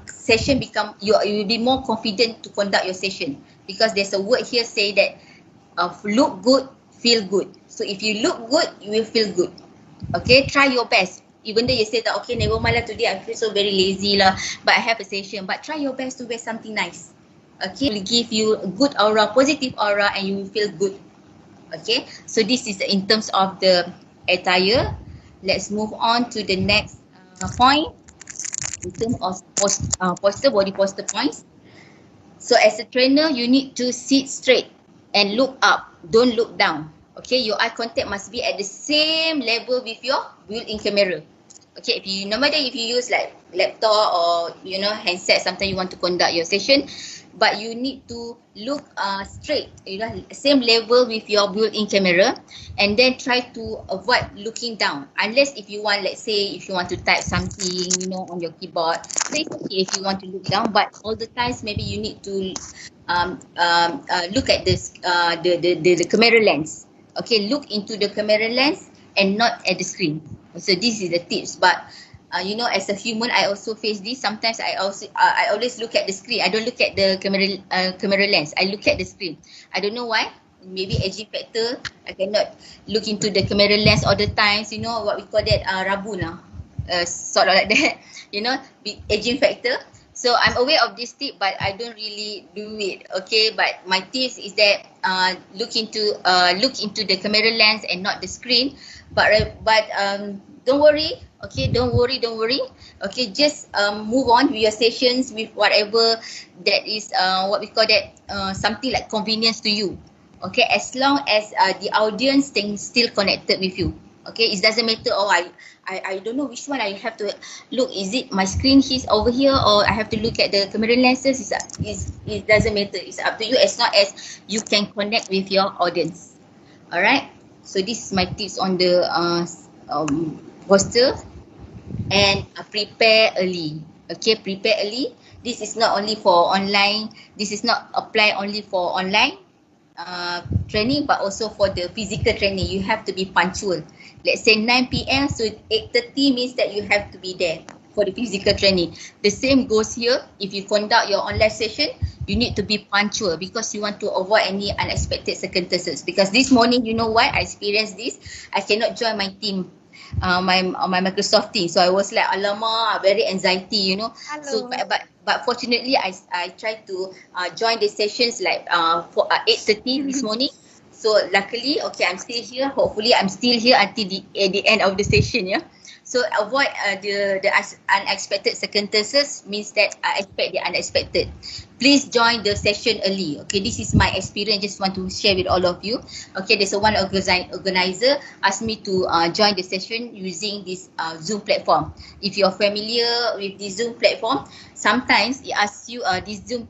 session become, you will be more confident to conduct your session. Because there's a word here say that look good, feel good. So if you look good, you will feel good. Okay, try your best. Even though you say that, okay, never mind lah, today I feel so very lazy lah, but I have a session. But try your best to wear something nice. Okay, it will give you a good aura, positive aura, and you will feel good. Okay, so this is in terms of the attire. Let's move on to the next point. In terms of body posture points. So as a trainer, you need to sit straight and look up, don't look down. Okay, your eye contact must be at the same level with your built-in camera. Okay, no matter if you use like laptop or, you know, handset, sometimes you want to conduct your session, but you need to look straight, you know, same level with your built-in camera, and then try to avoid looking down. Unless if you want, let's say, if you want to type something, you know, on your keyboard, so it's okay if you want to look down, but all the times maybe you need to look at this the camera lens. Okay, look into the camera lens and not at the screen. So this is the tips. But you know, as a human, I also face this. Sometimes I always look at the screen. I don't look at the camera lens. I look at the screen. I don't know why. Maybe aging factor. I cannot look into the camera lens all the times. You know what we call that, rabun lah. Sort of like that. You know, aging factor. So I'm aware of this tip, but I don't really do it. Okay, but my tips is that look into the camera lens and not the screen. But don't worry. Okay, don't worry. Okay, just move on with your sessions with whatever that is what we call that something like convenience to you. Okay, as long as the audience still connected with you. Okay, it doesn't matter. Oh, I don't know which one I have to look. Is it my screen is over here, or I have to look at the camera lenses? It doesn't matter. It's up to you as long as you can connect with your audience. All right. So this is my tips on the poster. And prepare early. Okay, prepare early. This is not only for online. This is not apply only for online training, but also for the physical training. You have to be punctual. Let's say 9 p.m. So 8:30 means that you have to be there for the physical training. The same goes here. If you conduct your online session, you need to be punctual because you want to avoid any unexpected circumstances. Because this morning, you know why I experienced this? I cannot join my team, my Microsoft team. So I was like, alamak, very anxiety, you know. Hello. So but fortunately, I tried to join the sessions like for 8:30 this morning. So luckily, okay, I'm still here. Hopefully, I'm still here until the end of the session. Yeah. So avoid the unexpected circumstances means that I expect the unexpected. Please join the session early. Okay, this is my experience. Just want to share with all of you. Okay, there's one organizer asked me to join the session using this Zoom platform. If you're familiar with the Zoom platform, sometimes it asks you this Zoom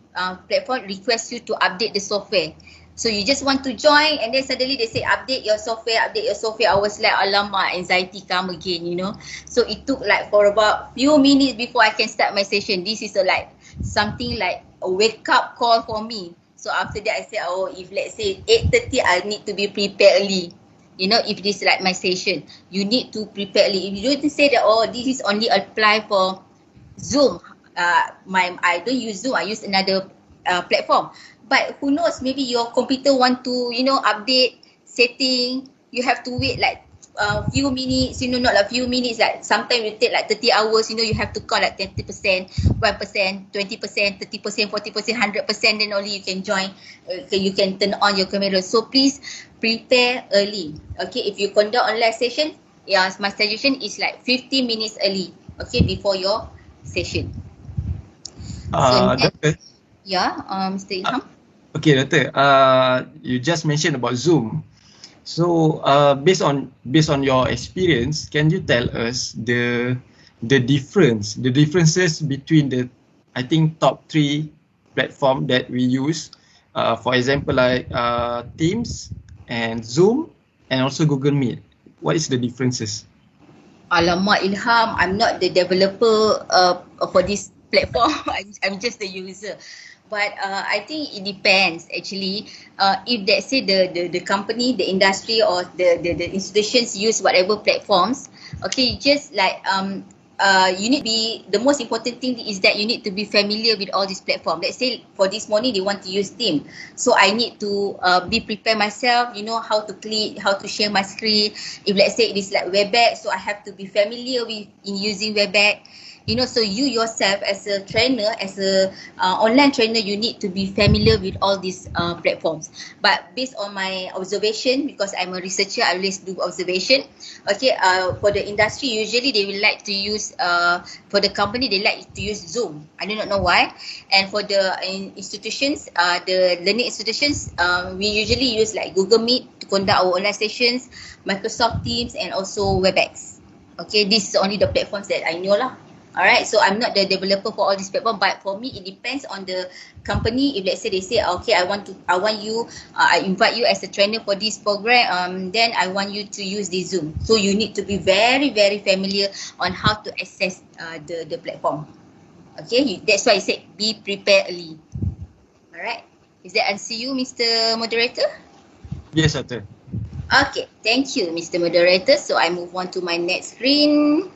platform requests you to update the software. So you just want to join and then suddenly they say update your software. I was like, alamak, anxiety come again, you know. So it took like for about few minutes before I can start my session. This is like something like a wake up call for me. So after that I said, oh, if let's say 8:30 I need to be prepared early. You know, if this is like my session, you need to prepare early. If you don't say that, oh, this is only apply for Zoom. I don't use Zoom, I use another platform. But who knows, maybe your computer want to, you know, update setting. You have to wait like few minutes, you know, not a few minutes, like sometimes it take like 30 hours, you know, you have to count like 20%, 1%, 20%, 30%, 40%, 100%, then only you can join, you can turn on your camera. So please prepare early. Okay, if you conduct online session, yeah, my suggestion is like 50 minutes early, okay, before your session. So next, Doctor. yeah, Mr. Ilham. Okay, Doctor. You just mentioned about Zoom. So, based on your experience, can you tell us the differences between the, I think, top 3 platform that we use? For example, like Teams and Zoom and also Google Meet. What is the differences? Alamak, Ilham, I'm not the developer for this platform. I'm just the user. But I think it depends actually. If let's say the company, the industry or the institutions use whatever platforms, okay, just like you need to be, the most important thing is that you need to be familiar with all these platforms. Let's say for this morning they want to use Team, so I need to be prepared myself, you know, how to click, how to share my screen. If let's say it is like Webex, so I have to be familiar with in using Webex. You know, so you yourself as a trainer, as a online trainer, you need to be familiar with all these platforms. But based on my observation, because I'm a researcher, I always do observation. Okay, for the industry, usually they will like to use, for the company, they like to use Zoom. I do not know why. And for the institutions, the learning institutions, we usually use like Google Meet to conduct our online sessions, Microsoft Teams, and also Webex. Okay, this is only the platforms that I know lah. Alright, so I'm not the developer for all these platforms, but for me it depends on the company. If let's say they say, okay, I want you, I invite you as a trainer for this program, then I want you to use the Zoom. So you need to be very, very familiar on how to access the platform. Okay, that's why I said be prepared early. Alright, is that answer you, Mr. Moderator? Yes, Doctor. Okay, thank you, Mr. Moderator. So I move on to my next screen.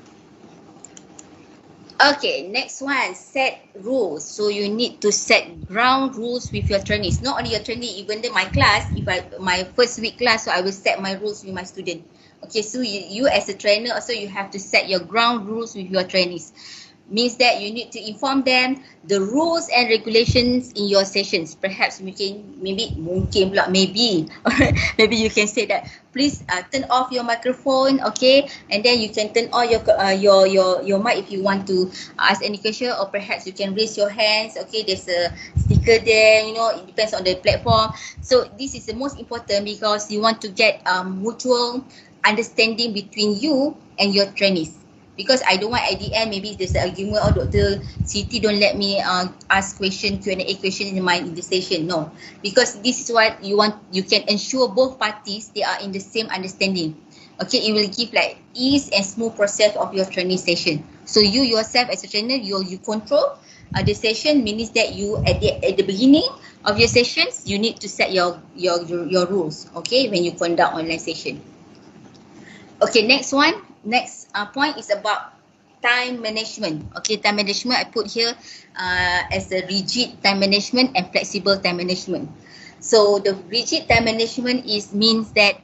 Okay, next one, set rules. So you need to set ground rules with your trainees. Not only your trainee, even in my class, my first week class, so I will set my rules with my student. Okay, so you as a trainer also, you have to set your ground rules with your trainees. Means that you need to inform them the rules and regulations in your sessions. Perhaps maybe you can say that, please turn off your microphone, okay, and then you can turn on your mic if you want to ask any question, or perhaps you can raise your hands. Okay, there's a sticker there, you know, it depends on the platform. So this is the most important because you want to get mutual understanding between you and your trainees. Because I don't want at the end maybe there's an argument, oh Dr. Siti don't let me ask Q&A question in the session. No, because this is what you want. You can ensure both parties they are in the same understanding. Okay, it will give like ease and smooth process of your training session. So you yourself as a trainer, you control the session, means that you at the beginning of your sessions you need to set your rules. Okay, when you conduct online session. Okay, next point is about time management. Okay, time management I put here as a rigid time management and flexible time management. So the rigid time management means that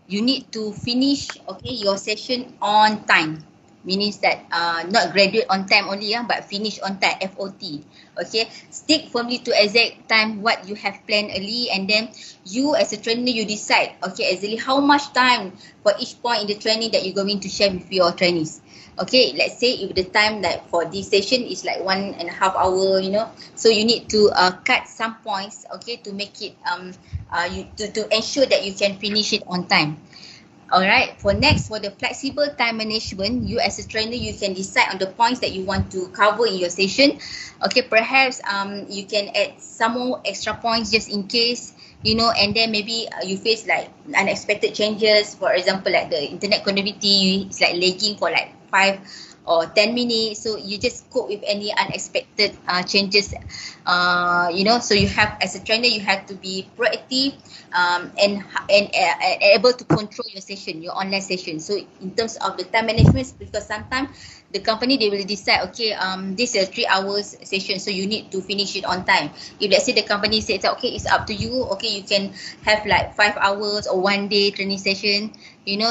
you need to finish your session on time. Means that not graduate on time only, but finish on time, FOT. Okay, stick firmly to exact time what you have planned early, and then you as a trainer you decide exactly how much time for each point in the training that you're going to share with your trainees. Okay, let's say if the time that for this session is like 1.5 hours, so you need to cut some points, to make it to ensure that you can finish it on time. Alright, for the flexible time management, you as a trainer, you can decide on the points that you want to cover in your session. Okay, perhaps you can add some more extra points just in case, and then maybe you face like unexpected changes. For example, like the internet connectivity is like lagging for like 5 or 10 minutes. So you just cope with any unexpected changes, so you have, as a trainer, you have to be proactive and able to control your session, your online session. So in terms of the time management, because sometimes the company, they will decide, this is a 3 hours session, so you need to finish it on time. If let's say the company says, it's up to you, you can have like 5 hours or 1 day training session,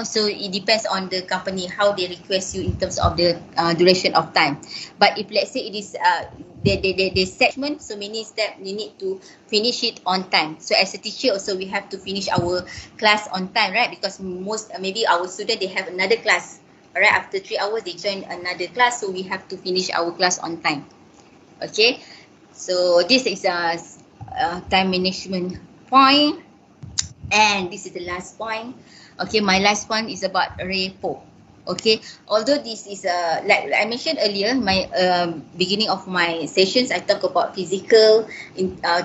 so it depends on the company how they request you in terms of the duration of time. But if let's say it is the segment, so means that you need to finish it on time. So as a teacher also, we have to finish our class on time, right? Because maybe our student, they have another class. Alright, after 3 hours they join another class, so we have to finish our class on time. Okay, so this is a time management point, and this is the last point. Okay, my last point is about rapport. Okay, although this is like I mentioned earlier, my beginning of my sessions, I talk about physical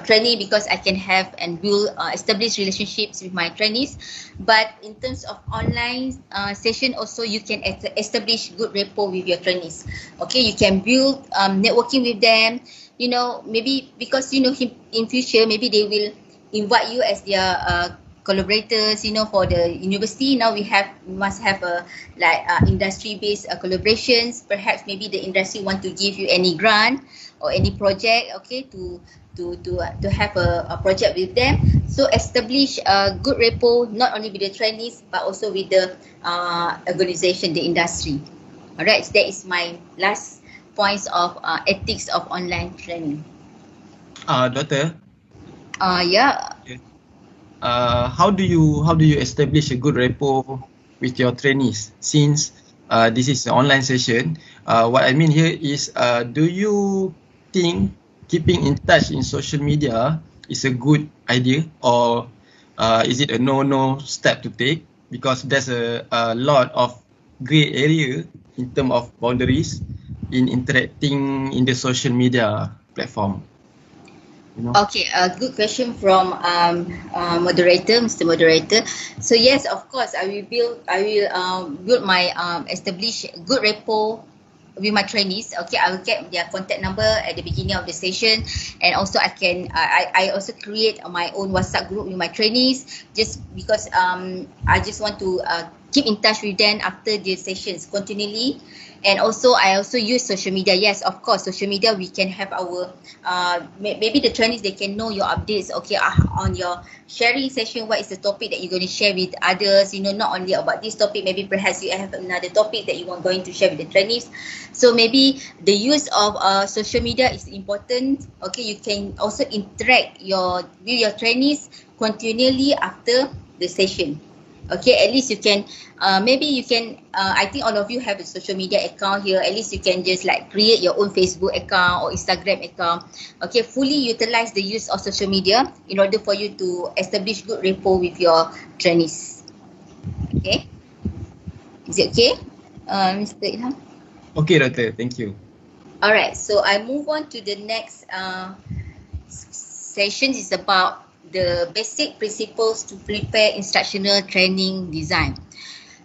training, because I can have and build establish relationships with my trainees. But in terms of online session also, you can establish good rapport with your trainees. Okay, you can build networking with them. Maybe because in future maybe they will invite you as their collaborators, for the university. Now we must have industry-based collaborations. Perhaps maybe the industry want to give you any grant or any project, to have a project with them. So establish a good rapport, not only with the trainees but also with the organization, the industry. Alright, so that is my last points of ethics of online training. Doctor. Yeah. How do you establish a good rapport with your trainees, since this is an online session? What I mean here is, do you think keeping in touch in social media is a good idea, or is it a no step to take, because there's a lot of grey area in terms of boundaries in interacting in the social media platform? Okay, a good question from Mr. Moderator. So yes, of course, I will build my establish good rapport with my trainees. Okay, I will get their contact number at the beginning of the session, and also I also create my own WhatsApp group with my trainees, just because I just want to keep in touch with them after the sessions continually. And also I also use social media. Yes, of course, social media, we can have our maybe the trainees, they can know your updates, on your sharing session. What is the topic that you're going to share with others, not only about this topic, maybe perhaps you have another topic that you are going to share with the trainees. So maybe the use of social media is important. Okay, you can also interact with your trainees continually after the session. Okay, at least you can maybe you can I think all of you have a social media account here. At least you can just like create your own Facebook account or Instagram account. Okay, fully utilize the use of social media in order for you to establish good rapport with your trainees. Okay, is it okay? Mr. Ilham? Okay, Doctor. Thank you. Alright, so I move on to the next session. Is about the basic principles to prepare instructional training design.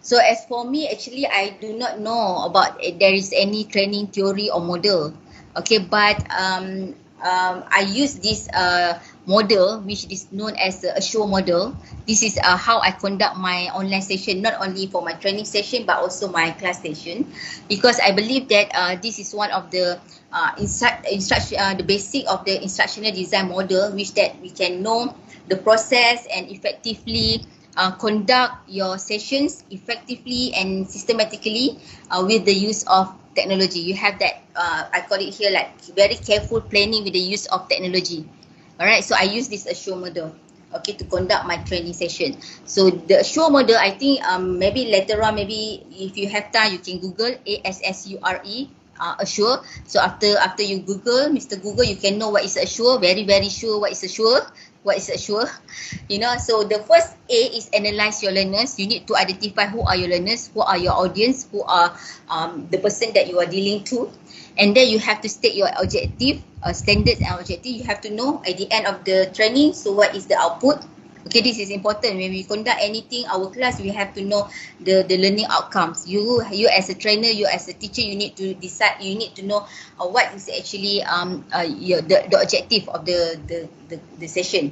So as for me, actually, I do not know about there is any training theory or model. Okay, but I use this model which is known as the Assure model. This is how I conduct my online session, not only for my training session but also my class session, because I believe that this is one of the the basic of the instructional design model, which that we can know the process and effectively conduct your sessions effectively and systematically with the use of technology. You have that, I call it here like very careful planning with the use of technology. Alright, so I use this Assure model, okay, to conduct my training session. So the Assure model, I think maybe later on, maybe if you have time, you can Google ASSURE. Assure. So after you Google, Mr. Google, you can know what is Assure. Very sure what is Assure. What is Assure? You know, so the first A is analyze your learners. You need to identify who are your learners, who are your audience, who are the person that you are dealing to. And then you have to state your objective, standards and objective. You have to know at the end of the training, so what is the output. Okay, this is important. When we conduct anything, our class, we have to know the learning outcomes. You as a trainer, you as a teacher, you need to decide, you need to know what is actually the objective of the session.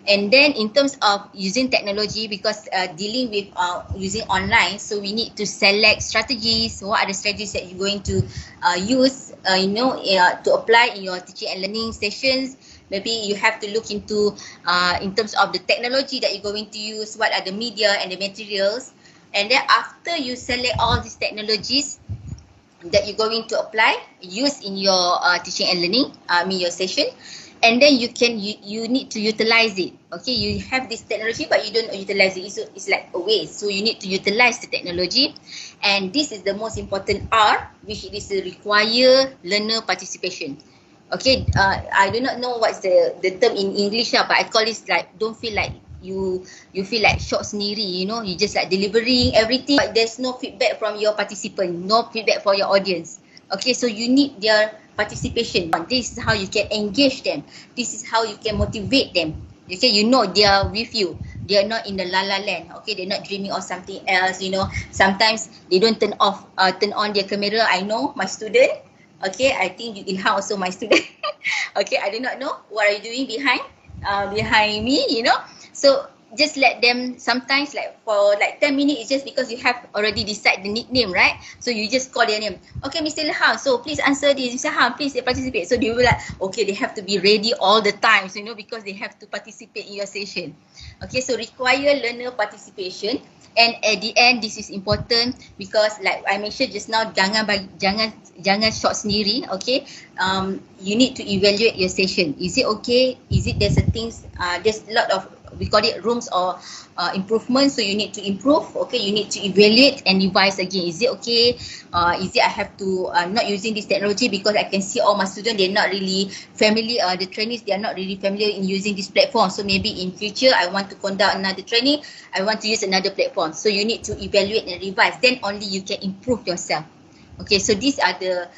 And then in terms of using technology, because dealing with using online, so we need to select strategies. What are the strategies that you're going to use, to apply in your teaching and learning sessions. Maybe you have to look into in terms of the technology that you're going to use, what are the media and the materials. And then after you select all these technologies that you're going to apply, use in your teaching and learning, your session, and then you need to utilize it. Okay, you have this technology but you don't utilize it. It's like a waste. So you need to utilize the technology, and this is the most important R, which is require learner participation. Okay, I do not know what's the term in English, but I call this like, don't feel like you feel like short sendiri, you just like delivering everything, but there's no feedback from your participant, no feedback for your audience. Okay, so you need their participation. This is how you can engage them. This is how you can motivate them. Okay, they are with you. They are not in the la la land. Okay, they're not dreaming of something else. Sometimes they don't turn on their camera. I know my student. Okay, I think you Ilham also my student. Okay, I do not know what are you doing behind me, So just let them, sometimes like for like 10 minutes, it's just because you have already decided the nickname, right? So you just call their name. Okay, Mr. Ilham, so please answer this. Mr. Ilham, please participate. So they will like, okay, they have to be ready all the time, because they have to participate in your session. Okay, so require learner participation. And at the end, this is important because like I mentioned just now, jangan short sendiri. Okay, you need to evaluate your session. Is it okay? Is it there's a lot of, we call it rooms or improvements, so you need to improve. Okay, you need to evaluate and revise again. Is it okay? Is it I have to not using this technology because I can see all my students, they're not really familiar, the trainees, they are not really familiar in using this platform. So maybe in future I want to conduct another training, I want to use another platform. So you need to evaluate and revise, then only you can improve yourself. Okay, so these are the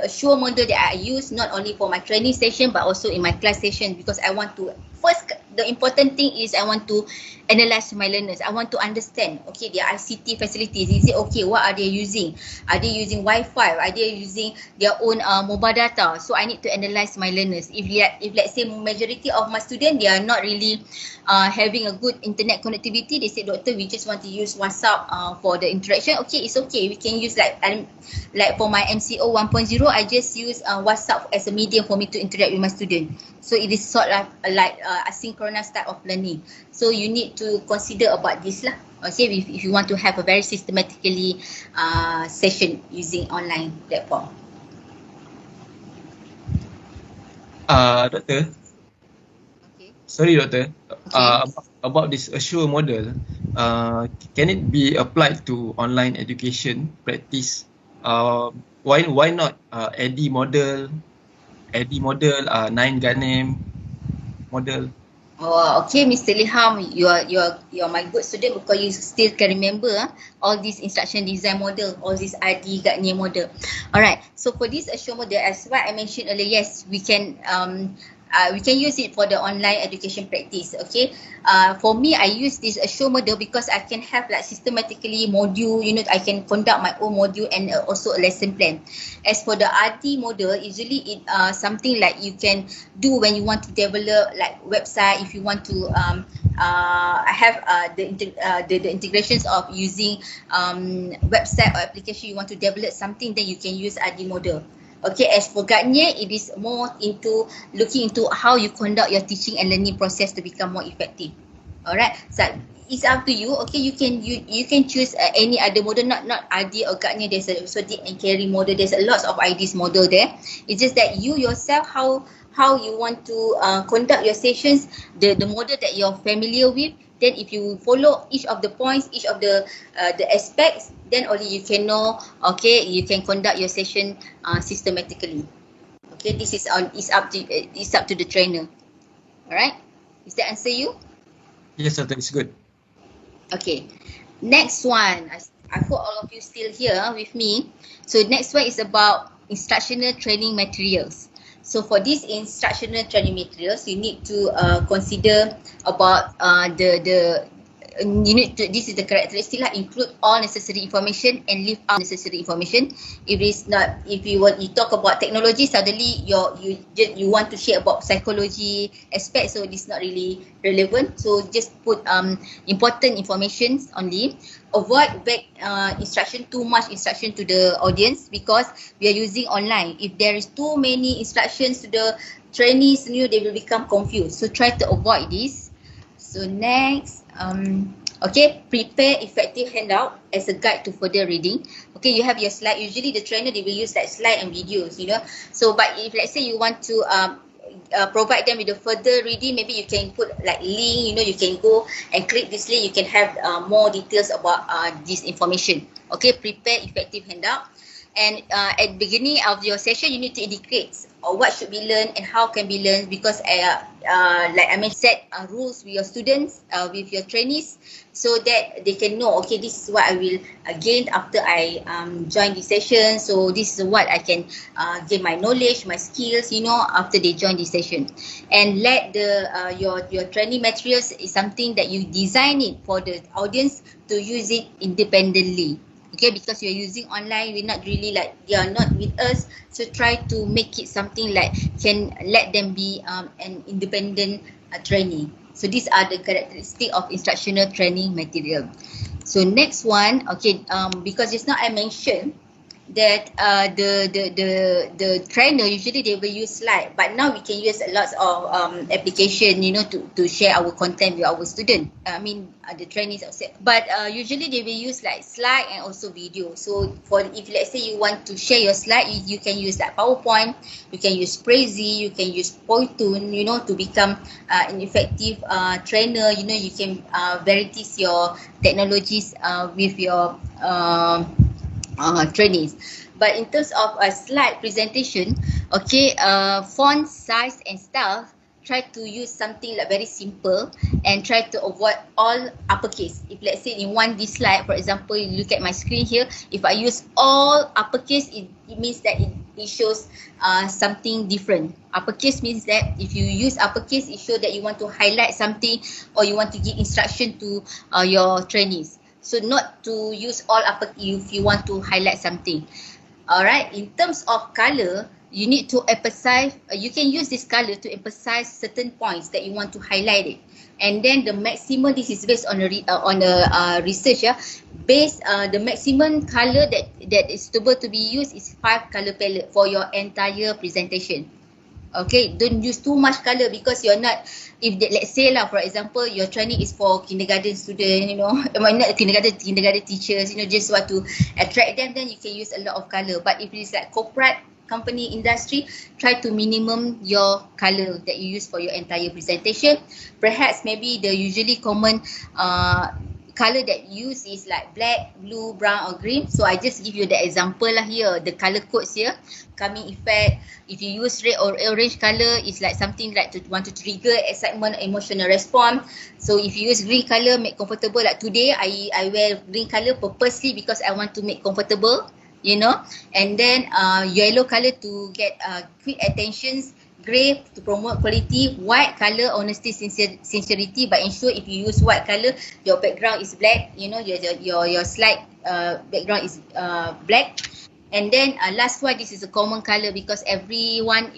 Assure model that I use, not only for my training session but also in my class session, because I want to, first, the important thing is I want to analyze my learners. I want to understand, okay, their ICT facilities. Is it okay? What are they using? Are they using Wi-Fi? Are they using their own mobile data? So I need to analyze my learners. If let's say majority of my students, they are not really having a good internet connectivity, they say, doctor, we just want to use WhatsApp for the interaction. Okay, it's okay. We can use like for my MCO 1.0, I just use WhatsApp as a medium for me to interact with my student. So it is sort of like asynchronous type of learning. So you need to consider about this lah. Okay, if you want to have a very systematically session using online platform. Doctor. Okay. Sorry, Doctor. Okay. About this Assure model, can it be applied to online education practice? Why not Edu model, 9 Ganem model? Oh, okay, Mr. Ilham, you are my good student because you still can remember all these instruction design model, all these ID Gartnier model. Alright, so for this assure model, as what I mentioned earlier, yes, we can use it for the online education practice. Okay, for me, I use this assure model because I can have like systematically module. You know, I can conduct my own module and also a lesson plan. As for the RD model, usually it something like you can do when you want to develop like website. If you want to have the integrations of using website or application, you want to develop something, then you can use RD model. Okay, as for Gartnier, it is more into looking into how you conduct your teaching and learning process to become more effective. Alright, so it's up to you. Okay, you can choose any other model, not ID or Gartnier. There's also Dip and Carry model. There's a lot of IDs model there. It's just that you yourself, how you want to conduct your sessions, the model that you're familiar with. Then if you follow each of the points, each of the aspects, then only you can know, okay, you can conduct your session systematically. Okay, this is it's up to the trainer. Alright, does that answer you? Yes, sir, that is good. Okay, next one. I hope all of you still here with me. So next one is about instructional training materials. So for these instructional training materials, you need to consider about this is the characteristic lah, include all necessary information and leave out necessary information. If it's not, if you talk about technology, suddenly you want to share about psychology aspect, so it's not really relevant. So just put important information only. Avoid vague instruction, too much instruction to the audience, because we are using online. If there is too many instructions to the trainees, they will become confused. So try to avoid this. So next, okay, prepare effective handout as a guide to further reading. Okay, you have your slide. Usually the trainer, they will use like slide and videos, So, but if let's say you want to provide them with a further reading, maybe you can put like link, you can go and click this link, you can have more details about this information. Okay, prepare effective handout. And at the beginning of your session, you need to indicate what should be learned and how can be learned, because like I mentioned, set rules with your students, with your trainees, so that they can know, okay, this is what I will gain after I join the session. So this is what I can gain my knowledge, my skills, after they join the session. And let your training materials is something that you design it for the audience to use it independently. Okay, because you're using online, we're not really like, they are not with us. So try to make it something like can let them be an independent trainee. So these are the characteristics of instructional training material. So next one, okay, because just now I mentioned that the trainer, usually they will use slide, but now we can use lots of application, to share our content with our student. I mean the trainees outside, but usually they will use like slide and also video. So for, if let's say you want to share your slide, you can use like PowerPoint, you can use Prezi, you can use Poytun, to become an effective trainer. You can varieties your technologies with your trainees. But in terms of a slide presentation, okay, font size and style, try to use something like very simple and try to avoid all uppercase. If let's say in this slide, for example, you look at my screen here, if I use all uppercase, it means that it shows something different. Uppercase means that if you use uppercase, it shows that you want to highlight something or you want to give instruction to your trainees. So not to use all uppercase if you want to highlight something. Alright, in terms of color, you need to emphasize, you can use this color to emphasize certain points that you want to highlight it. And then the maximum, this is based on a research, the maximum color that is suitable to be used is 5 color palette for your entire presentation. Okay, don't use too much color, because you're not, if let's say for example, your training is for kindergarten student, not kindergarten teachers, just want to attract them, then you can use a lot of color. But if it's like corporate company industry, try to minimum your color that you use for your entire presentation. Perhaps maybe the usually common color that used is like black, blue, brown or green. So I just give you the example lah here, the color codes here. Coming effect, if you use red or orange color, it's like something like to want to trigger excitement, emotional response. So if you use green color, make comfortable. Like today, I wear green color purposely because I want to make comfortable, you know. And then yellow color to get quick attentions. Grey to promote quality, white color honesty, sincerity. But ensure if you use white color, your background is black. You know, your slide background is black. And then last one, this is a common color because everyone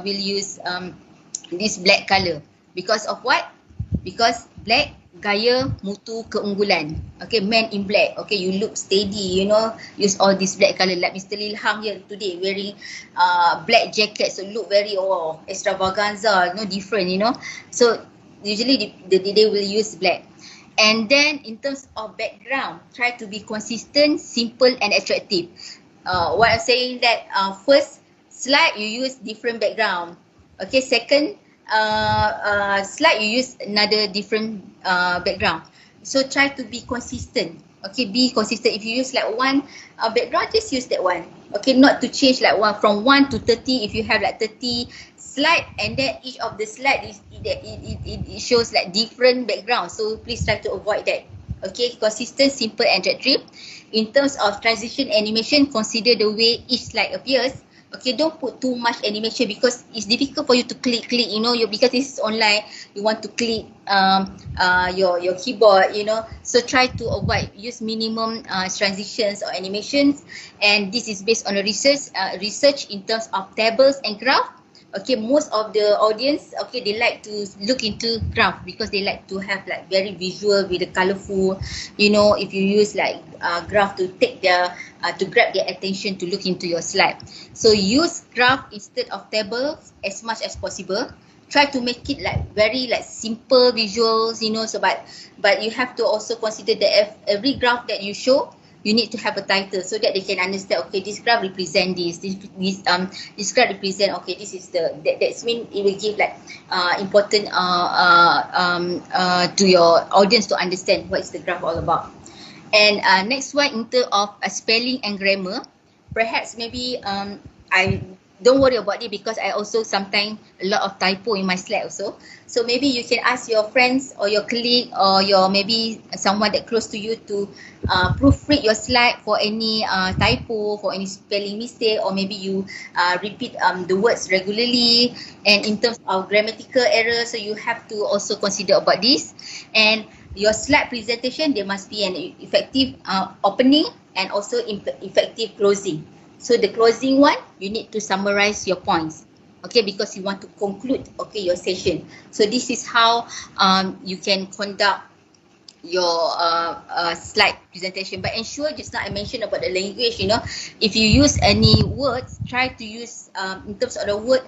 will use this black color. Because of what? Because black, gaya, mutu, keunggulan. Okay, man in black. Okay, you look steady, you know, use all this black color. Like Mr. Ilham here today wearing black jacket, so look very extravaganza, no different, you know. So usually they will use black. And then in terms of background, try to be consistent, simple and attractive. What I'm saying that first slide you use different background. Okay, second slide you use another different background. So try to be consistent. Okay, be consistent. If you use like one background, just use that one. Okay, not to change like one from 1 to 30. If you have like 30 slide and then each of the slide it shows like different background. So please try to avoid that. Okay, consistent, simple and attractive. In terms of transition animation, consider the way each slide appears. Okay, don't put too much animation because it's difficult for you to click, you know, because this is online, you want to click your keyboard, you know. So try to avoid, use minimum transitions or animations. And this is based on a research in terms of tables and graph. Okay, most of the audience, okay, they like to look into graph because they like to have like very visual with the colorful, you know. If you use like graph to take their to grab their attention to look into your slide. So use graph instead of tables as much as possible. Try to make it like very like simple visuals, you know. So but you have to also consider that every graph that you show, you need to have a title so that they can understand, okay, this graph represent this graph represent, okay, this is that's mean it will give like important to your audience to understand what is the graph all about. And next one, in terms of spelling and grammar, perhaps maybe I don't worry about it because I also sometimes a lot of typo in my slide also. So maybe you can ask your friends or your colleague or your maybe someone that close to you to proofread your slide for any typo, for any spelling mistake, or maybe you repeat the words regularly. And in terms of grammatical error, so you have to also consider about this. And your slide presentation, there must be an effective opening and also effective closing. So the closing one, you need to summarize your points, okay, because you want to conclude, okay, your session. So this is how you can conduct your slide presentation. But ensure, just now I mentioned about the language, you know, if you use any words, try to use in terms of the word,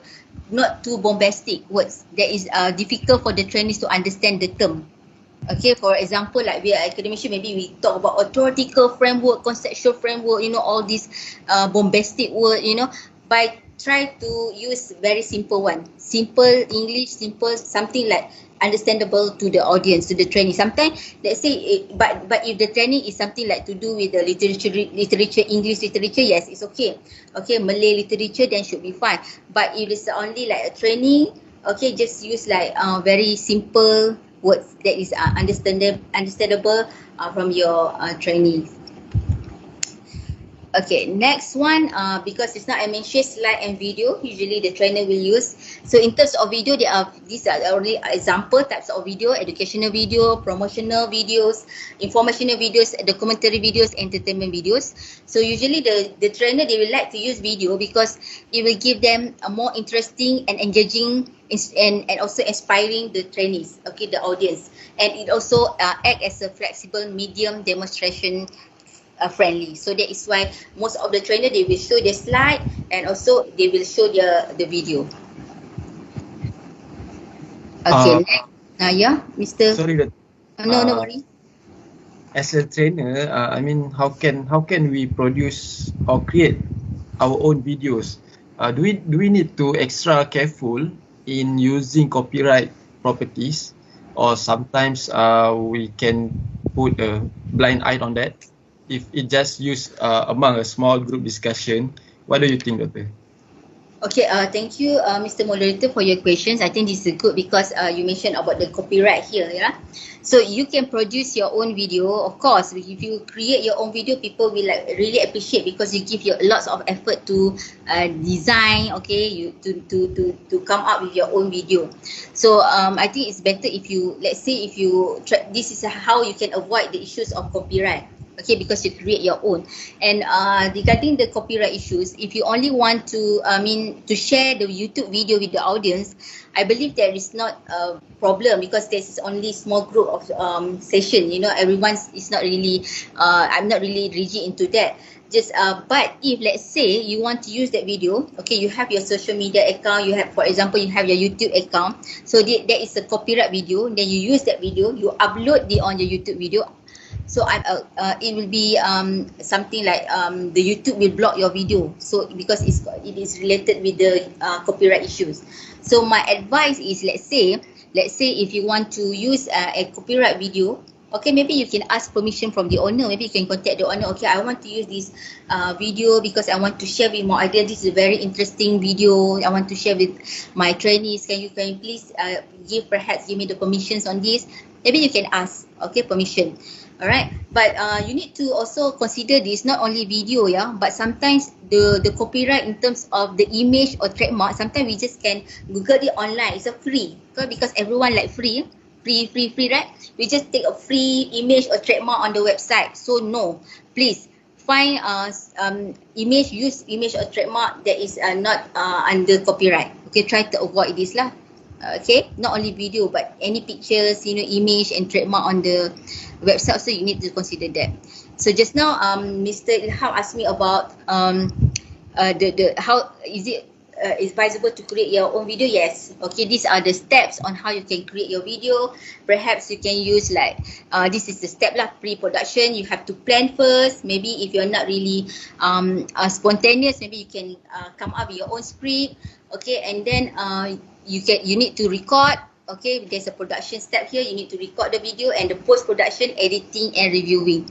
not too bombastic words that is difficult for the trainees to understand the term. Okay, for example, like we are academician, maybe we talk about authoritative framework, conceptual framework, you know, all these bombastic word, you know. But try to use very simple one, simple English, simple something like understandable to the audience, to the trainee. Sometimes let's say, but if the training is something like to do with the literature, English literature, yes, it's okay. Okay, Malay literature, then should be fine. But if it's only like a training, okay, just use like very simple words that is understandable from your trainees. Okay, next one, because it's not I mentioned slide and video, usually the trainer will use. So in terms of video, these are only example types of video: educational video, promotional videos, informational videos, documentary videos, entertainment videos. So usually the trainer, they will like to use video because it will give them a more interesting and engaging and also inspiring the trainees, okay, the audience. And it also act as a flexible medium demonstration friendly. So that is why most of the trainer, they will show the slide and also they will show the video. Okay, next. Yeah, Mr. Sorry, no worry. As a trainer, I mean, how can we produce or create our own videos? Do we need to extra careful in using copyright properties, or sometimes we can put a blind eye on that. If it just used among a small group discussion, what do you think, Doctor? Okay, thank you, Mr. Moderator, for your questions. I think this is good because you mentioned about the copyright here, yeah. So you can produce your own video. Of course, if you create your own video, people will like really appreciate because you give your lots of effort to design. Okay, you to come up with your own video. So I think it's better if you, let's say, if you try, this is how you can avoid the issues of copyright. Okay, because you create your own. And regarding the copyright issues, if you only want to, to share the YouTube video with the audience, I believe there is not a problem because there's only small group of session. You know, everyone's is not really. I'm not really rigid into that. Just but if let's say you want to use that video, okay, you have your social media account, you have, for example, you have your YouTube account, so there is a copyright video, then you use that video, you upload it on your YouTube video. So it will be something like the YouTube will block your video. So because it is related with the copyright issues. So my advice is, let's say if you want to use a copyright video, okay, maybe you can ask permission from the owner. Maybe you can contact the owner. Okay, I want to use this video because I want to share with my audience. This is a very interesting video. I want to share with my trainees. Can you please give me the permissions on this? Maybe you can ask, okay, permission. Alright, but you need to also consider this, not only video, yeah, but sometimes the copyright in terms of the image or trademark, sometimes we just can Google it online. It's a free, because everyone like free, right? We just take a free image or trademark on the website. So no, please find use image or trademark that is not under copyright. Okay, try to avoid this lah. Okay, not only video but any pictures, image and trademark on the website, so you need to consider that. So just now Mr. Ilham asked me about the how is it advisable to create your own video. Yes, okay, these are the steps on how you can create your video. Perhaps you can use like this is the step lah, pre-production. You have to plan first. Maybe if you're not really spontaneous, maybe you can come up with your own script. Okay, and then you need to record. Okay, there's a production step here. You need to record the video and the post-production, editing and reviewing.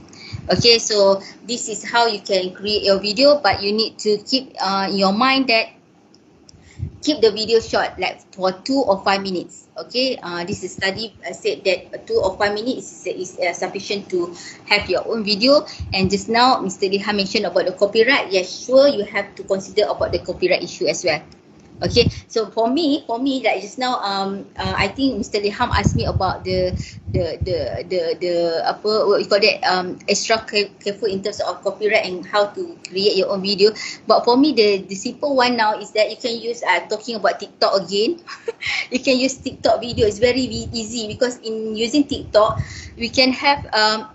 Okay, so this is how you can create your video, but you need to keep in your mind that keep the video short, like for 2 or 5 minutes. Okay, this is study said that 2 or 5 minutes is sufficient to have your own video. And just now Mr. Ilham mentioned about the copyright. Yes, sure, you have to consider about the copyright issue as well. Okay, so for me, like just now, I think Mr. Ilham asked me about the what you call that, extra careful in terms of copyright and how to create your own video. But for me, the simple one now is that you can use talking about TikTok again. You can use TikTok video. It's very easy because in using TikTok, we can have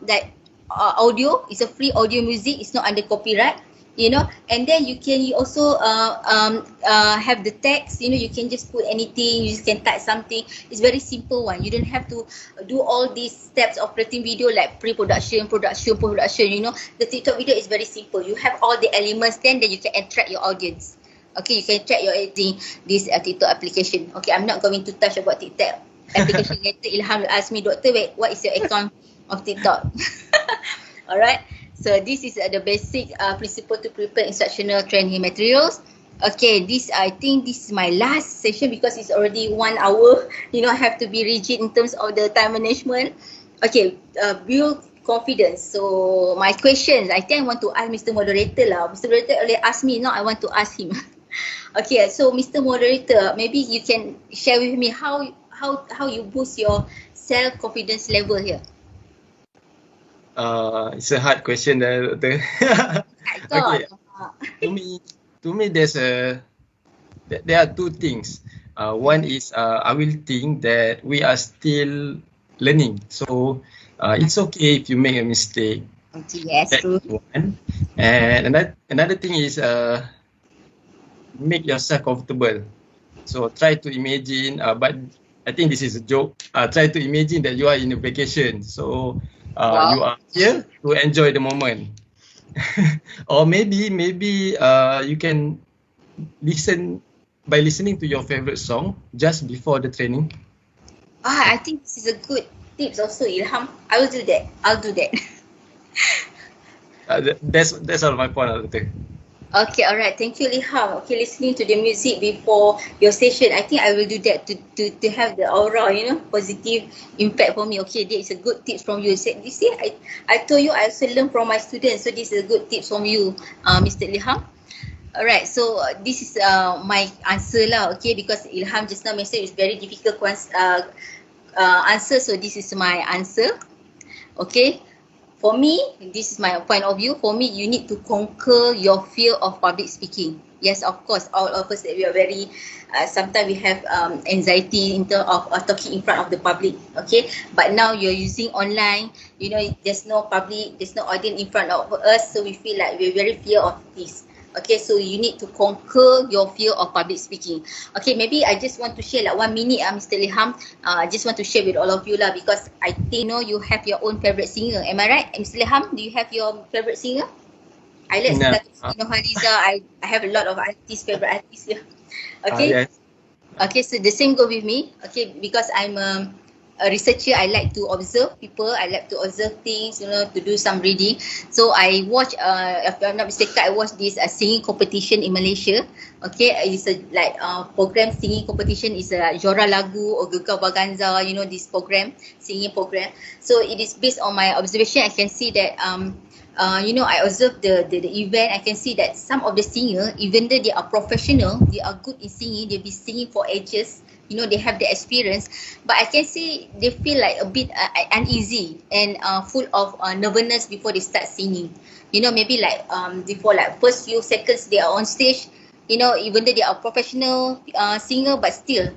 like audio. It's a free audio music. It's not under copyright. And then you can also have the text. You can just put anything. You just can type something. It's very simple one. You don't have to do all these steps of creating video like pre-production, production, post-production. The TikTok video is very simple. You have all the elements, then you can attract your audience. Okay, you can attract your this TikTok application. Okay, I'm not going to touch about TikTok application. Later Ilham will ask me, Doctor, wait, what is your account of TikTok? Alright. So this is the basic principle to prepare instructional training materials. Okay, I think this is my last session because it's already 1 hour. I have to be rigid in terms of the time management. Okay, build confidence. So my questions, I think I want to ask Mr. Moderator lah. Mr. Moderator only ask me, now I want to ask him. Okay, so Mr. Moderator, maybe you can share with me how you boost your self-confidence level here. It's a hard question there, Doctor. Okay. To me, there are two things. One is I will think that we are still learning, so it's okay if you make a mistake. Yes, true. One. And another thing is make yourself comfortable. So try to imagine, but I think this is a joke. Try to imagine that you are in a vacation. So you are here to enjoy the moment. Or maybe you can listening to your favorite song just before the training. I think this is a good tips also, Ilham. I will do that. I'll do that. That's all my point, Dr. Okay, alright. Thank you, Ilham. Okay, listening to the music before your session, I think I will do that to have the aura, positive impact for me. Okay, that is a good tips from you. You see, I told you I also learn from my students, so this is a good tips from you, Mr. Ilham. Alright, so this is my answer lah. Okay, because Ilham just now mentioned it's very difficult answer, so this is my answer. Okay. For me, this is my point of view. For me, you need to conquer your fear of public speaking. Yes, of course, all of us that we are very, sometimes we have anxiety in terms of talking in front of the public. Okay, but now you're using online. There's no public, there's no audience in front of us, so we feel like we're very fear of this. Okay, so you need to conquer your fear of public speaking. Okay, maybe I just want to share like 1 minute, Mr. Ilham. I just want to share with all of you lah, because I think you have your own favorite singer. Am I right, Mr. Ilham? Do you have your favorite singer? I like Hariza. I have a lot of favorite artists here. Okay. Yes. Okay, so the same go with me. Okay, because I'm a researcher, I like to observe people, I like to observe things, to do some reading. So I watch, if I'm not mistaken, I watch this singing competition in Malaysia. Okay, it's a program, singing competition is a Jora Lagu or Gegar Vaganza, this program, singing program. So it is based on my observation. I can see that I observe the event. I can see that some of the singers, even though they are professional, they are good in singing, they've been singing for ages, they have the experience, but I can see they feel like a bit uneasy and full of nervousness before they start singing. Maybe before first few seconds they are on stage, even though they are professional singer, but still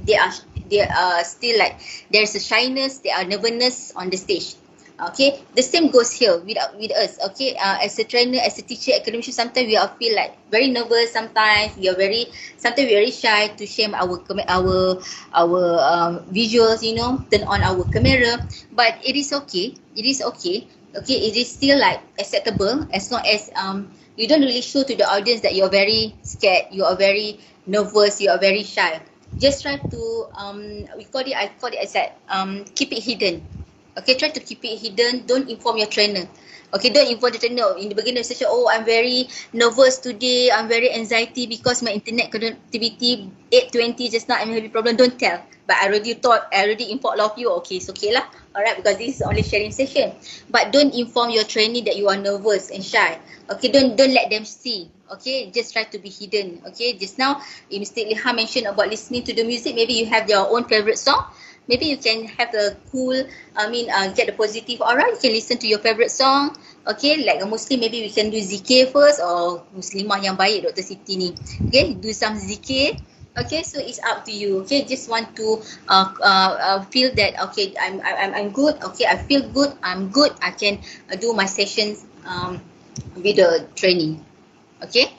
they are still like there's a shyness, there are nervousness on the stage. Okay, the same goes here with us. Okay, as a trainer, as a teacher, academician, sometimes we feel like very nervous. Sometimes we are very shy to share our visuals. Turn on our camera, but it is okay. It is okay. Okay, it is still like acceptable as long as you don't really show to the audience that you are very scared, you are very nervous, you are very shy. Just try to I call it as keep it hidden. Okay, try to keep it hidden. Don't inform your trainer. Okay, don't inform the trainer in the beginning of the session. Oh, I'm very nervous today. I'm very anxiety because my internet connectivity 820 just now. I'm having problem. Don't tell. But I already informed all of you. Okay, it's okay lah. Alright, because this is only sharing session. But don't inform your trainee that you are nervous and shy. Okay, don't let them see. Okay, just try to be hidden. Okay, just now Mr. Ilham mentioned about listening to the music. Maybe you have your own favorite song. Maybe you can have a cool, get a positive aura. You can listen to your favorite song. Okay, like a Muslim, maybe we can do zikir first, or Muslimah yang baik, Dr. Siti ni. Okay, do some zikir. Okay, so it's up to you. Okay, just want to feel that, okay, I'm good. Okay, I feel good. I'm good. I can do my sessions with the training. Okay?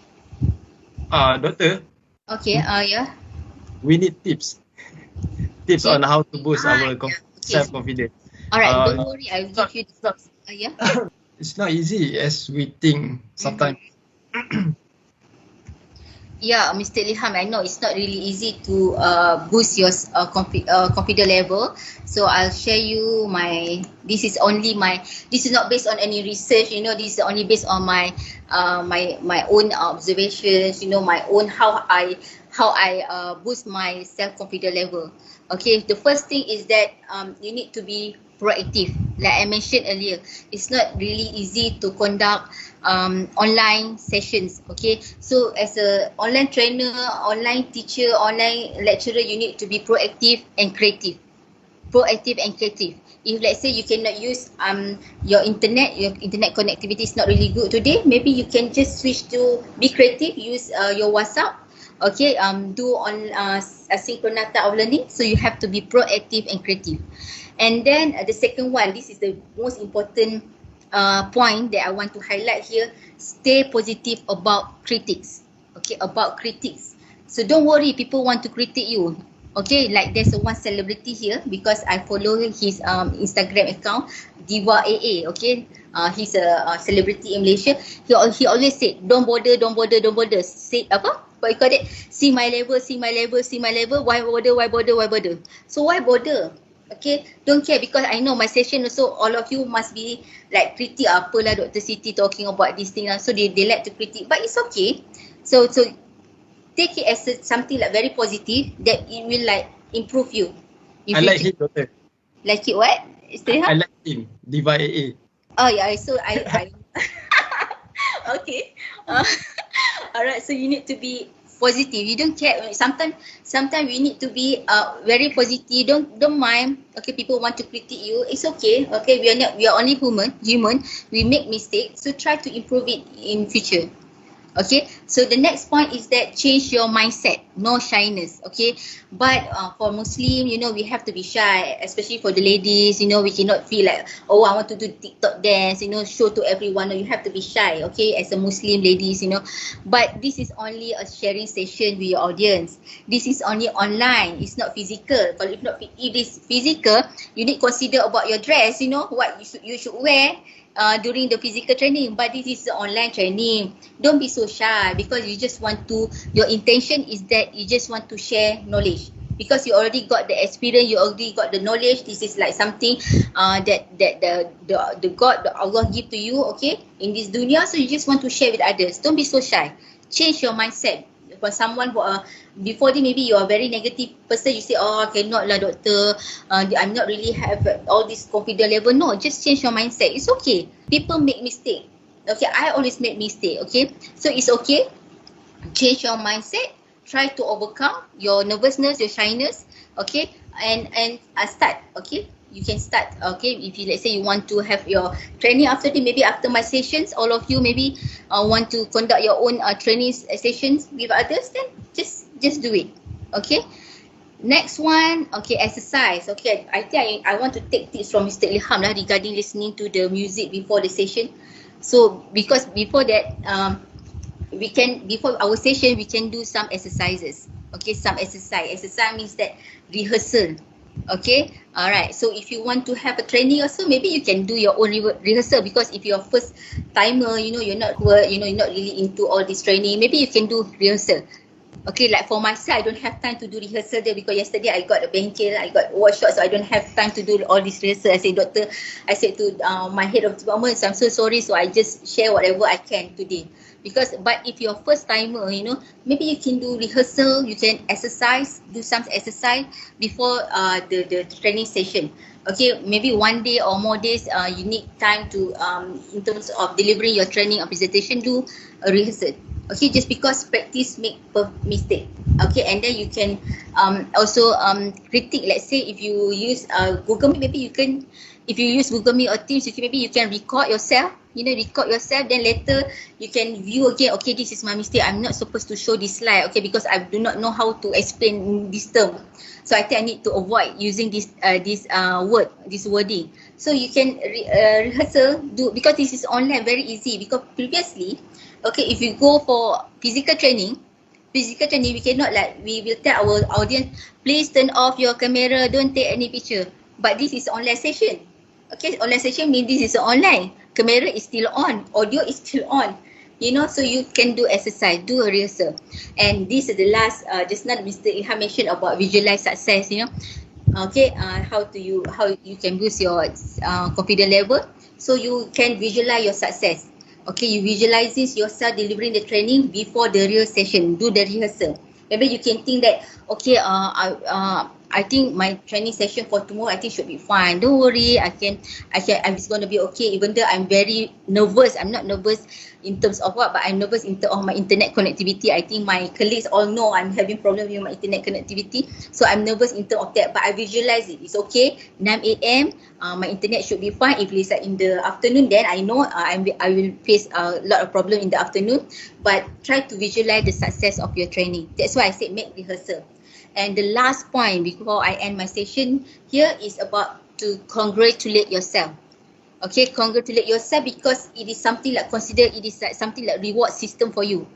Doctor. Okay, yeah. We need tips. Tips on how to boost our self-confidence. Alright, don't worry, I'll give you the tips. Yeah. It's not easy as we think sometimes. Yeah, Mr. Ilham, I know it's not really easy to boost your confidence level. So I'll share you this is not based on any research, this is only based on my own observations, my own how I boost my self-confidence level. Okay, the first thing is that you need to be proactive. Like I mentioned earlier, it's not really easy to conduct online sessions. Okay, so as a online trainer, online teacher, online lecturer, you need to be proactive and creative. Proactive and creative. If let's say you cannot use your internet connectivity is not really good today, maybe you can just switch to be creative, use your WhatsApp. Okay, do on asynchronous type of learning. So you have to be proactive and creative. And then the second one, this is the most important point that I want to highlight here. Stay positive about critics. Okay, about critics. So don't worry, people want to critique you. Okay, like there's one celebrity here because I follow his Instagram account, Diva AA. Okay, he's a celebrity in Malaysia. He always said, don't bother. Say apa? What you call it? See my level. Why bother? So why bother? Okay, don't care because I know my session also all of you must be like critique apalah Dr. Siti talking about this thing lah. So they like to critique, but it's okay. So take it as something like very positive that it will like improve you. I like him, doctor. Like it what? I like him. Diva AA. Oh yeah, so I okay. Alright, so you need to be positive. You don't care. Sometimes we need to be very positive. Don't mind. Okay, people want to critique you. It's okay. Okay, we are only human. We make mistakes. So try to improve it in future. Okay, so the next point is that change your mindset, no shyness. Okay, but for Muslim, you know, we have to be shy, especially for the ladies. You know, we cannot feel like, oh, I want to do TikTok dance, you know, show to everyone. No, you have to be shy, okay, as a Muslim ladies, you know. But this is only a sharing session with your audience. This is only online. It's not physical. If it's physical, you need to consider about your dress. You know what you should wear. During the physical training, but this is the online training. Don't be so shy because you just want to, your intention is that you just want to share knowledge because you already got the experience, you already got the knowledge. This is like something that the God, the Allah give to you, okay, in this dunya. So you just want to share with others. Don't be so shy. Change your mindset. For someone who before this maybe you are very negative person, you say, oh, I cannot lah doctor, I'm not really have all this confidence level. No, just change your mindset. It's okay. People make mistake. Okay, I always make mistake. Okay, so it's okay. Change your mindset. Try to overcome your nervousness, your shyness. Okay, and start. Okay, you can start. Okay, if you, let's say you want to have your training after the, maybe after my sessions, all of you maybe want to conduct your own training sessions with others, then just do it. Okay, next one. Okay, exercise. Okay, I think I want to take tips from Mr. Ilham lah regarding listening to the music before the session. So because before that we can, before our session we can do some exercises. Okay, some exercise means that rehearsal. Okay, alright. So if you want to have a training also, maybe you can do your own rehearsal because if you're first timer, you know, you're not really into all this training, maybe you can do rehearsal. Okay, like for myself, I don't have time to do rehearsal there because yesterday I got a bengkel, I got workshop, so I don't have time to do all this rehearsal. I said, doctor, I said to my head of department, so I'm so sorry, so I just share whatever I can today. Because, but if you're first timer, you know, maybe you can do rehearsal, you can exercise, do some exercise before the training session. Okay, maybe one day or more days, you need time to, in terms of delivering your training or presentation, do a rehearsal. Okay, just because practice make mistake. Okay, and then you can also critique. Let's say if you use Google Meet, maybe you can, if you use Google Meet or Teams, maybe you can record yourself. You know, record yourself. Then later you can view again. Okay, this is my mistake. I'm not supposed to show this slide. Okay, because I do not know how to explain this term. So I think I need to avoid using this wording. So you can rehearsal, do, because this is online, very easy. Because previously, okay, if you go for physical training, we cannot, like, we will tell our audience, please turn off your camera, don't take any picture. But this is online session. Okay, online session means this is online. Camera is still on, audio is still on. You know, so you can do exercise, do a rehearsal. And this is the last, just now Mr. Ilham mentioned about visualize success, you know. Okay, how you can boost your confidence level. So you can visualize your success. Okay, you visualize this yourself delivering the training before the real session. Do the rehearsal. Maybe you can think that, okay, I think my training session for tomorrow, I think should be fine. Don't worry, it's going to be okay. Even though I'm very nervous, I'm not nervous in terms of what, but I'm nervous in terms of my internet connectivity. I think my colleagues all know I'm having problem with my internet connectivity. So I'm nervous in terms of that, but I visualize it. It's okay. 9 a.m. My internet should be fine. If it's like in the afternoon, then I know I will face a lot of problem in the afternoon. But try to visualize the success of your training. That's why I said make rehearsal. And the last point before I end my session here is about to congratulate yourself. Okay, congratulate yourself because it is something like, consider it is like something like reward system for you.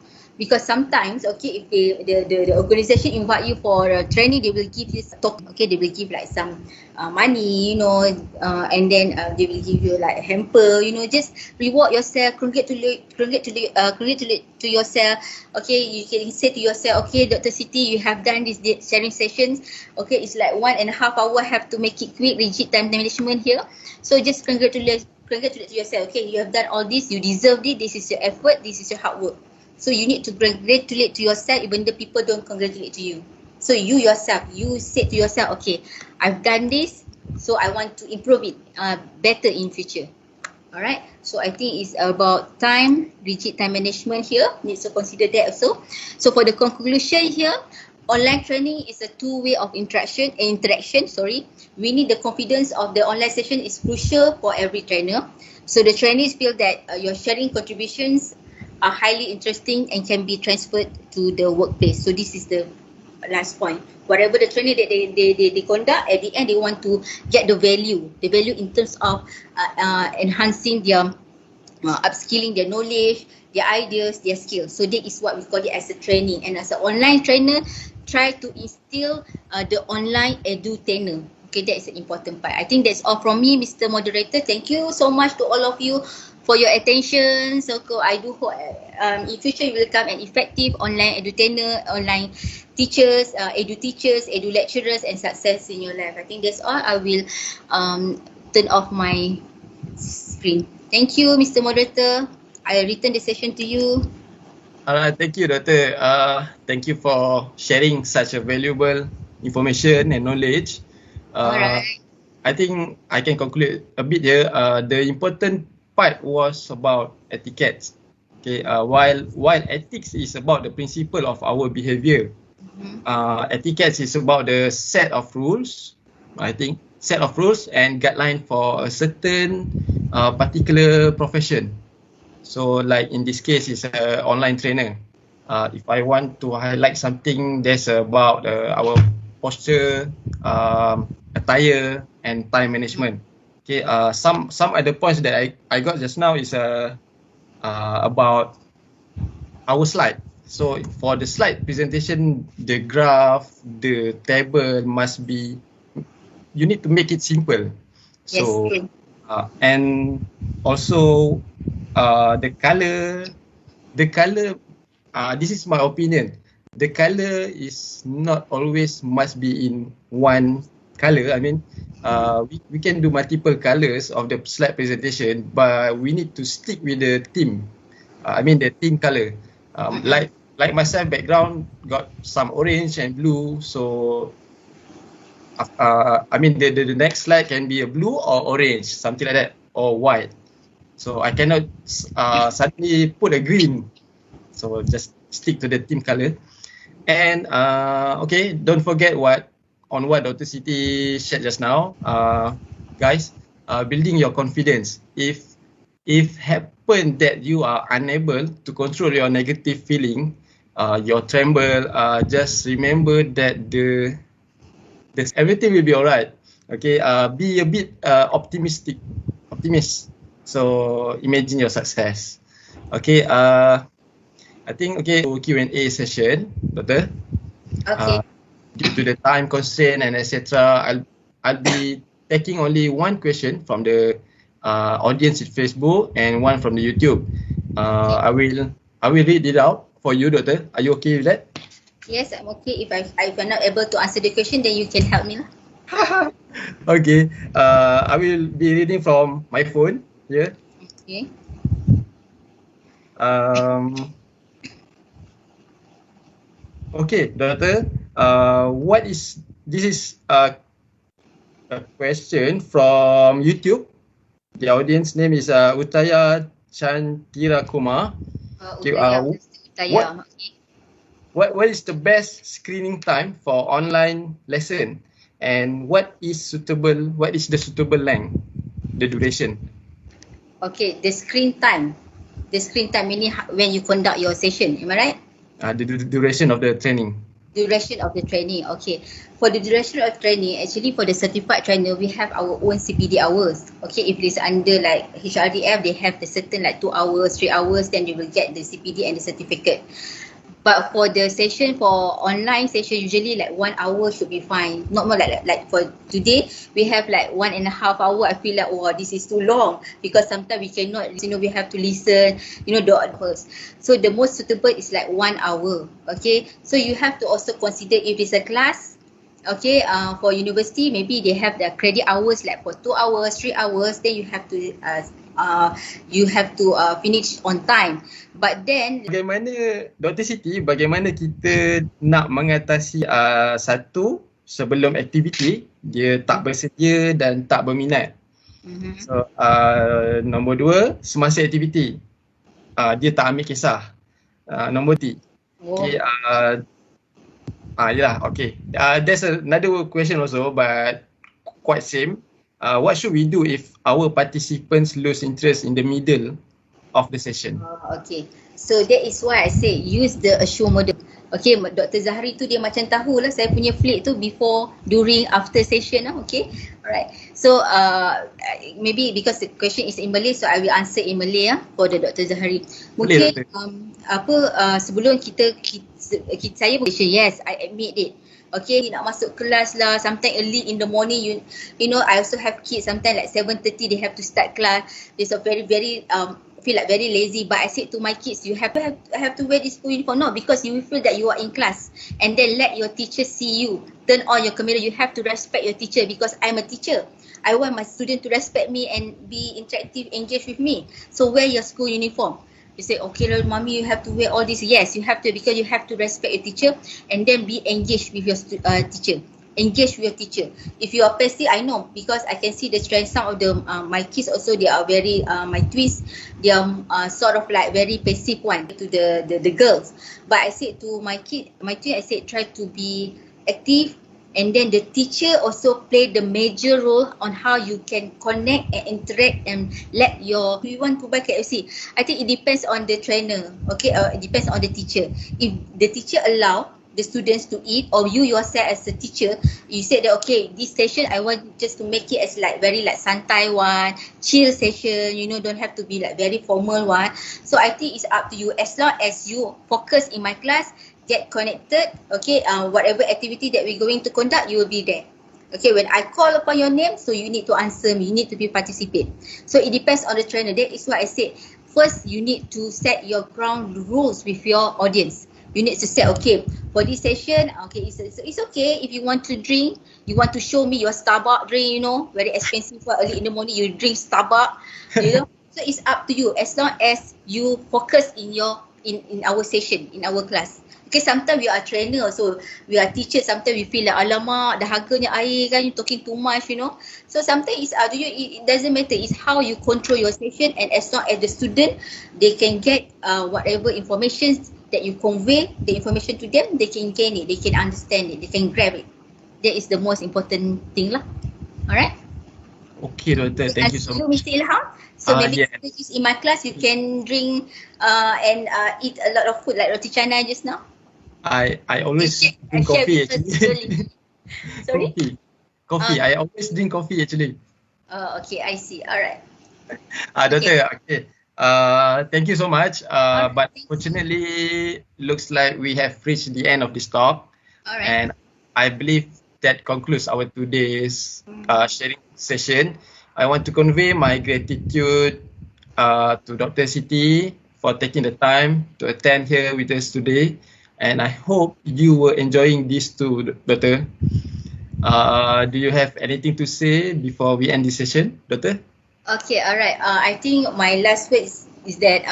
Because sometimes, okay, if the organization invite you for a training, they will give you token, okay, they will give like some money, and then they will give you like hamper, just reward yourself, congratulate to yourself. Okay, you can say to yourself, okay, Dr. Siti, you have done this sharing sessions. Okay, it's like 1.5 hours, have to make it quick, rigid time management here. So just congratulate to yourself. Okay, you have done all this, you deserve it, this is your effort, this is your hard work. So you need to congratulate to yourself even the people don't congratulate to you. So you yourself, you say to yourself, okay, I've done this, so I want to improve it better in future. Alright, so I think it's about time, rigid time management here, needs to consider that also. So for the conclusion here, online training is a two-way of interaction. We need the confidence of the online session is crucial for every trainer. So the trainees feel that your sharing contributions are highly interesting and can be transferred to the workplace. So this is the last point. Whatever the training that they conduct, at the end they want to get the value in terms of enhancing their upskilling their knowledge, their ideas, their skills. So that is what we call it as a training. And as an online trainer, try to instill the online edutainer. Okay, that is an important part. I think that's all from me, Mr. Moderator. Thank you so much to all of you for your attention. So I do hope in future you will become an effective online edutainer, online teachers, edu teachers, edu lecturers, and success in your life. I think that's all. I will turn off my screen. Thank you, Mr. Moderator. I return the session to you. Alright, thank you, Doctor. Thank you for sharing such a valuable information and knowledge. Alright. I think I can conclude a bit here. The important part was about etiquettes. Okay, while ethics is about the principle of our behavior, etiquettes is about the set of rules. I think set of rules and guideline for a certain particular profession. So, like in this case, is an online trainer. If I want to highlight something, that's about our posture, attire, and time management. Okay, some other points that I got just now is about our slide. So for the slide presentation, the graph, the table must be, you need to make it simple. So, yes, and also the color, this is my opinion. The color is not always must be in one color. I mean, we can do multiple colors of the slide presentation, but we need to stick with the theme. The theme color. Like myself, background got some orange and blue. So, the next slide can be a blue or orange, something like that, or white. So I cannot suddenly put a green. So just stick to the theme color. And okay, don't forget what Dr. Siti shared just now, guys. Building your confidence. If happen that you are unable to control your negative feeling, your tremble, just remember that everything will be alright. Okay, be a bit optimist. So imagine your success. Okay, I think Q&A session, Doctor. Okay. Due to the time constraint and etc., I'll be taking only one question from the audience in Facebook and one from the YouTube. I will read it out for you, Doctor. Are you okay with that? Yes, I'm okay. If I'm not able to answer the question, then you can help me. Okay. I will be reading from my phone here. Okay. Okay, Doctor. This is a question from YouTube. The audience name is Utaya Chandira Kumar. What is the best screening time for online lesson, and what is the suitable length, the duration? Okay, the screen time meaning when you conduct your session, am I right? The duration of the training. Duration of the training. Okay, for the duration of training, actually for the certified trainer, we have our own CPD hours. Okay, if it's under like HRDF, they have the certain like 2 hours, 3 hours, then they will get the CPD and the certificate. But for the session, for online session, usually like 1 hour should be fine. Not more like for today, we have like 1.5 hours. I feel like, oh, this is too long because sometimes we cannot, we have to listen, the first. So the most suitable is like 1 hour. Okay, so you have to also consider if it's a class. Okay, for university, maybe they have their credit hours like for 2 hours, 3 hours. Then you have to finish on time. But then, bagaimana Dr. Siti, bagaimana kita nak mengatasi satu, sebelum aktiviti dia tak bersedia dan tak berminat. So nombor dua, semasa aktiviti dia tak ambil kisah. Nombor tiga, okay. There's another question also, but quite same. What should we do if our participants lose interest in the middle of the session? Okay, so that is why I say use the assure model. Okay, Dr. Zahri tu dia macam tahulah saya punya flick tu before, during, after session lah. Okay, alright. So maybe because the question is in Malay, so I will answer in Malay for the Dr. Zahri. Mungkin sebelum kita saya Malaysia, yes, I admit it. Okay, nak masuk kelas lah, sometimes early in the morning, you know, I also have kids, sometimes like 7:30 they have to start class. There's a very feel like very lazy, but I said to my kids, you have to wear this school uniform. No, because you will feel that you are in class, and then let your teacher see you. Turn on your camera. You have to respect your teacher because I'm a teacher. I want my student to respect me and be interactive, engage with me. So wear your school uniform. You say, okay, Lord, mommy, you have to wear all this. Yes, you have to, because you have to respect your teacher, and then be engaged with your teacher. Engage with your teacher. If you are passive, I know, because I can see the trend. Some of the my kids also, they are very my twins, they are sort of like very passive one to the girls. But I said to my twin, I said try to be active, and then the teacher also play the major role on how you can connect and interact and let your. We want to buy KFC. I think it depends on the trainer. Okay, it depends on the teacher. If the teacher allow the students to eat, or you yourself as a teacher, you said that okay, this session I want just to make it as like very like Santai one, chill session, you know, don't have to be like very formal one. So I think it's up to you. As long as you focus in my class, get connected, okay, whatever activity that we're going to conduct, you will be there. Okay, when I call upon your name, so you need to answer me, you need to be participate. So it depends on the trainer. That is why I said, first you need to set your ground rules with your audience. You need to say, okay, for this session, okay, it's okay if you want to drink, you want to show me your Starbucks drink, you know, very expensive for early in the morning, you drink Starbucks, you know. So it's up to you, as long as you focus in our session, in our class. Okay, sometimes we are trainer, so we are teachers, sometimes we feel like, alamak, dah harganya air kan, you talking too much, you know. So sometimes it's up to you, it doesn't matter, it's how you control your session, and as long as the student, they can get whatever information that you convey the information to them, they can gain it, they can understand it, they can grab it. That is the most important thing lah. Alright? Okay, Doctor, thank you so much. Mr. Ilham. So maybe in my class you can drink and eat a lot of food like roti canai just now. I always drink coffee actually. Sorry? Coffee. I always drink coffee actually. Okay, I see. Alright. Doctor, okay. Thank you so much. But unfortunately, looks like we have reached the end of this talk. Alright. And I believe that concludes our today's sharing session. I want to convey my gratitude to Dr. Siti for taking the time to attend here with us today. And I hope you were enjoying this too, Doctor. Do you have anything to say before we end this session, Doctor? Okay, alright. I think my last words is that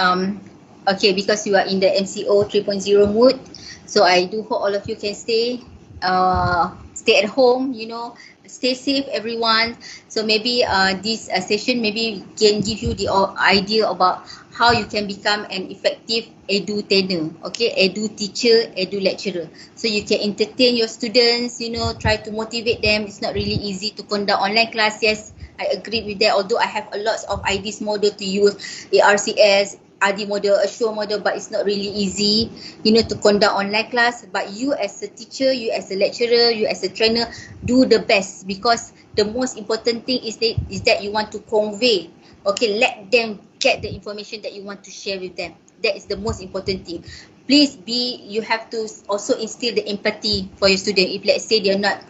okay, because you are in the MCO 3.0 mood, so I do hope all of you can stay at home, you know, stay safe everyone. So maybe this session maybe can give you the idea about how you can become an effective EduTainer, okay, edu teacher, edu lecturer. So you can entertain your students, you know, try to motivate them. It's not really easy to conduct online class, yes, I agree with that, although I have a lot of IDs model to use, ARCS, ID model, assure model, but it's not really easy, you know, to conduct online class. But you as a teacher, you as a lecturer, you as a trainer, do the best, because the most important thing is that you want to convey, okay, let them get the information that you want to share with them. That is the most important thing. you have to also instill the empathy for your student. If let's say they're not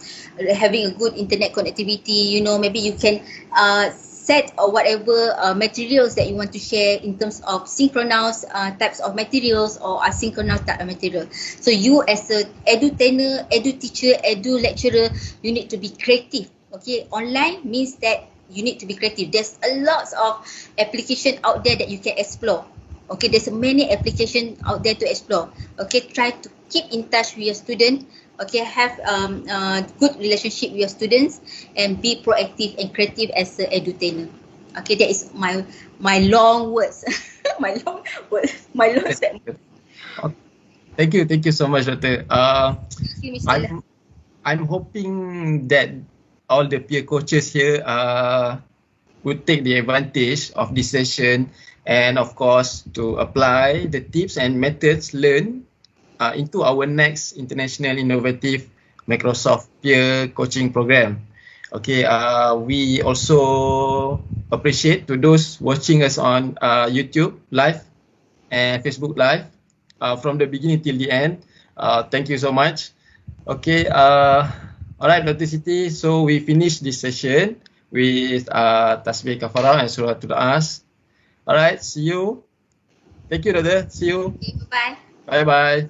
having a good internet connectivity, maybe you can set or whatever materials that you want to share in terms of synchronous types of materials or asynchronous type of material. So you as a edutainer, edu teacher, edu lecturer, you need to be creative. Okay, online means that you need to be creative. There's a lot of application out there that you can explore. Okay, there's many applications out there to explore. Okay, try to keep in touch with your student. Okay, have good relationship with your students and be proactive and creative as an edutainer. Okay, that is my long words. my long statement. Thank you so much, Dr. Thank you, Mr. I'm hoping that all the peer coaches here would take the advantage of this session and of course to apply the tips and methods learned into our next International Innovative Microsoft Peer Coaching Program. Okay, we also appreciate to those watching us on YouTube Live and Facebook Live from the beginning till the end. Thank you so much. Okay, all right, Dr. Siti. So we finish this session with Tasbih Kafarah and Surah As. All right, see you. Thank you, Dr. See you. Okay, bye-bye. Bye-bye.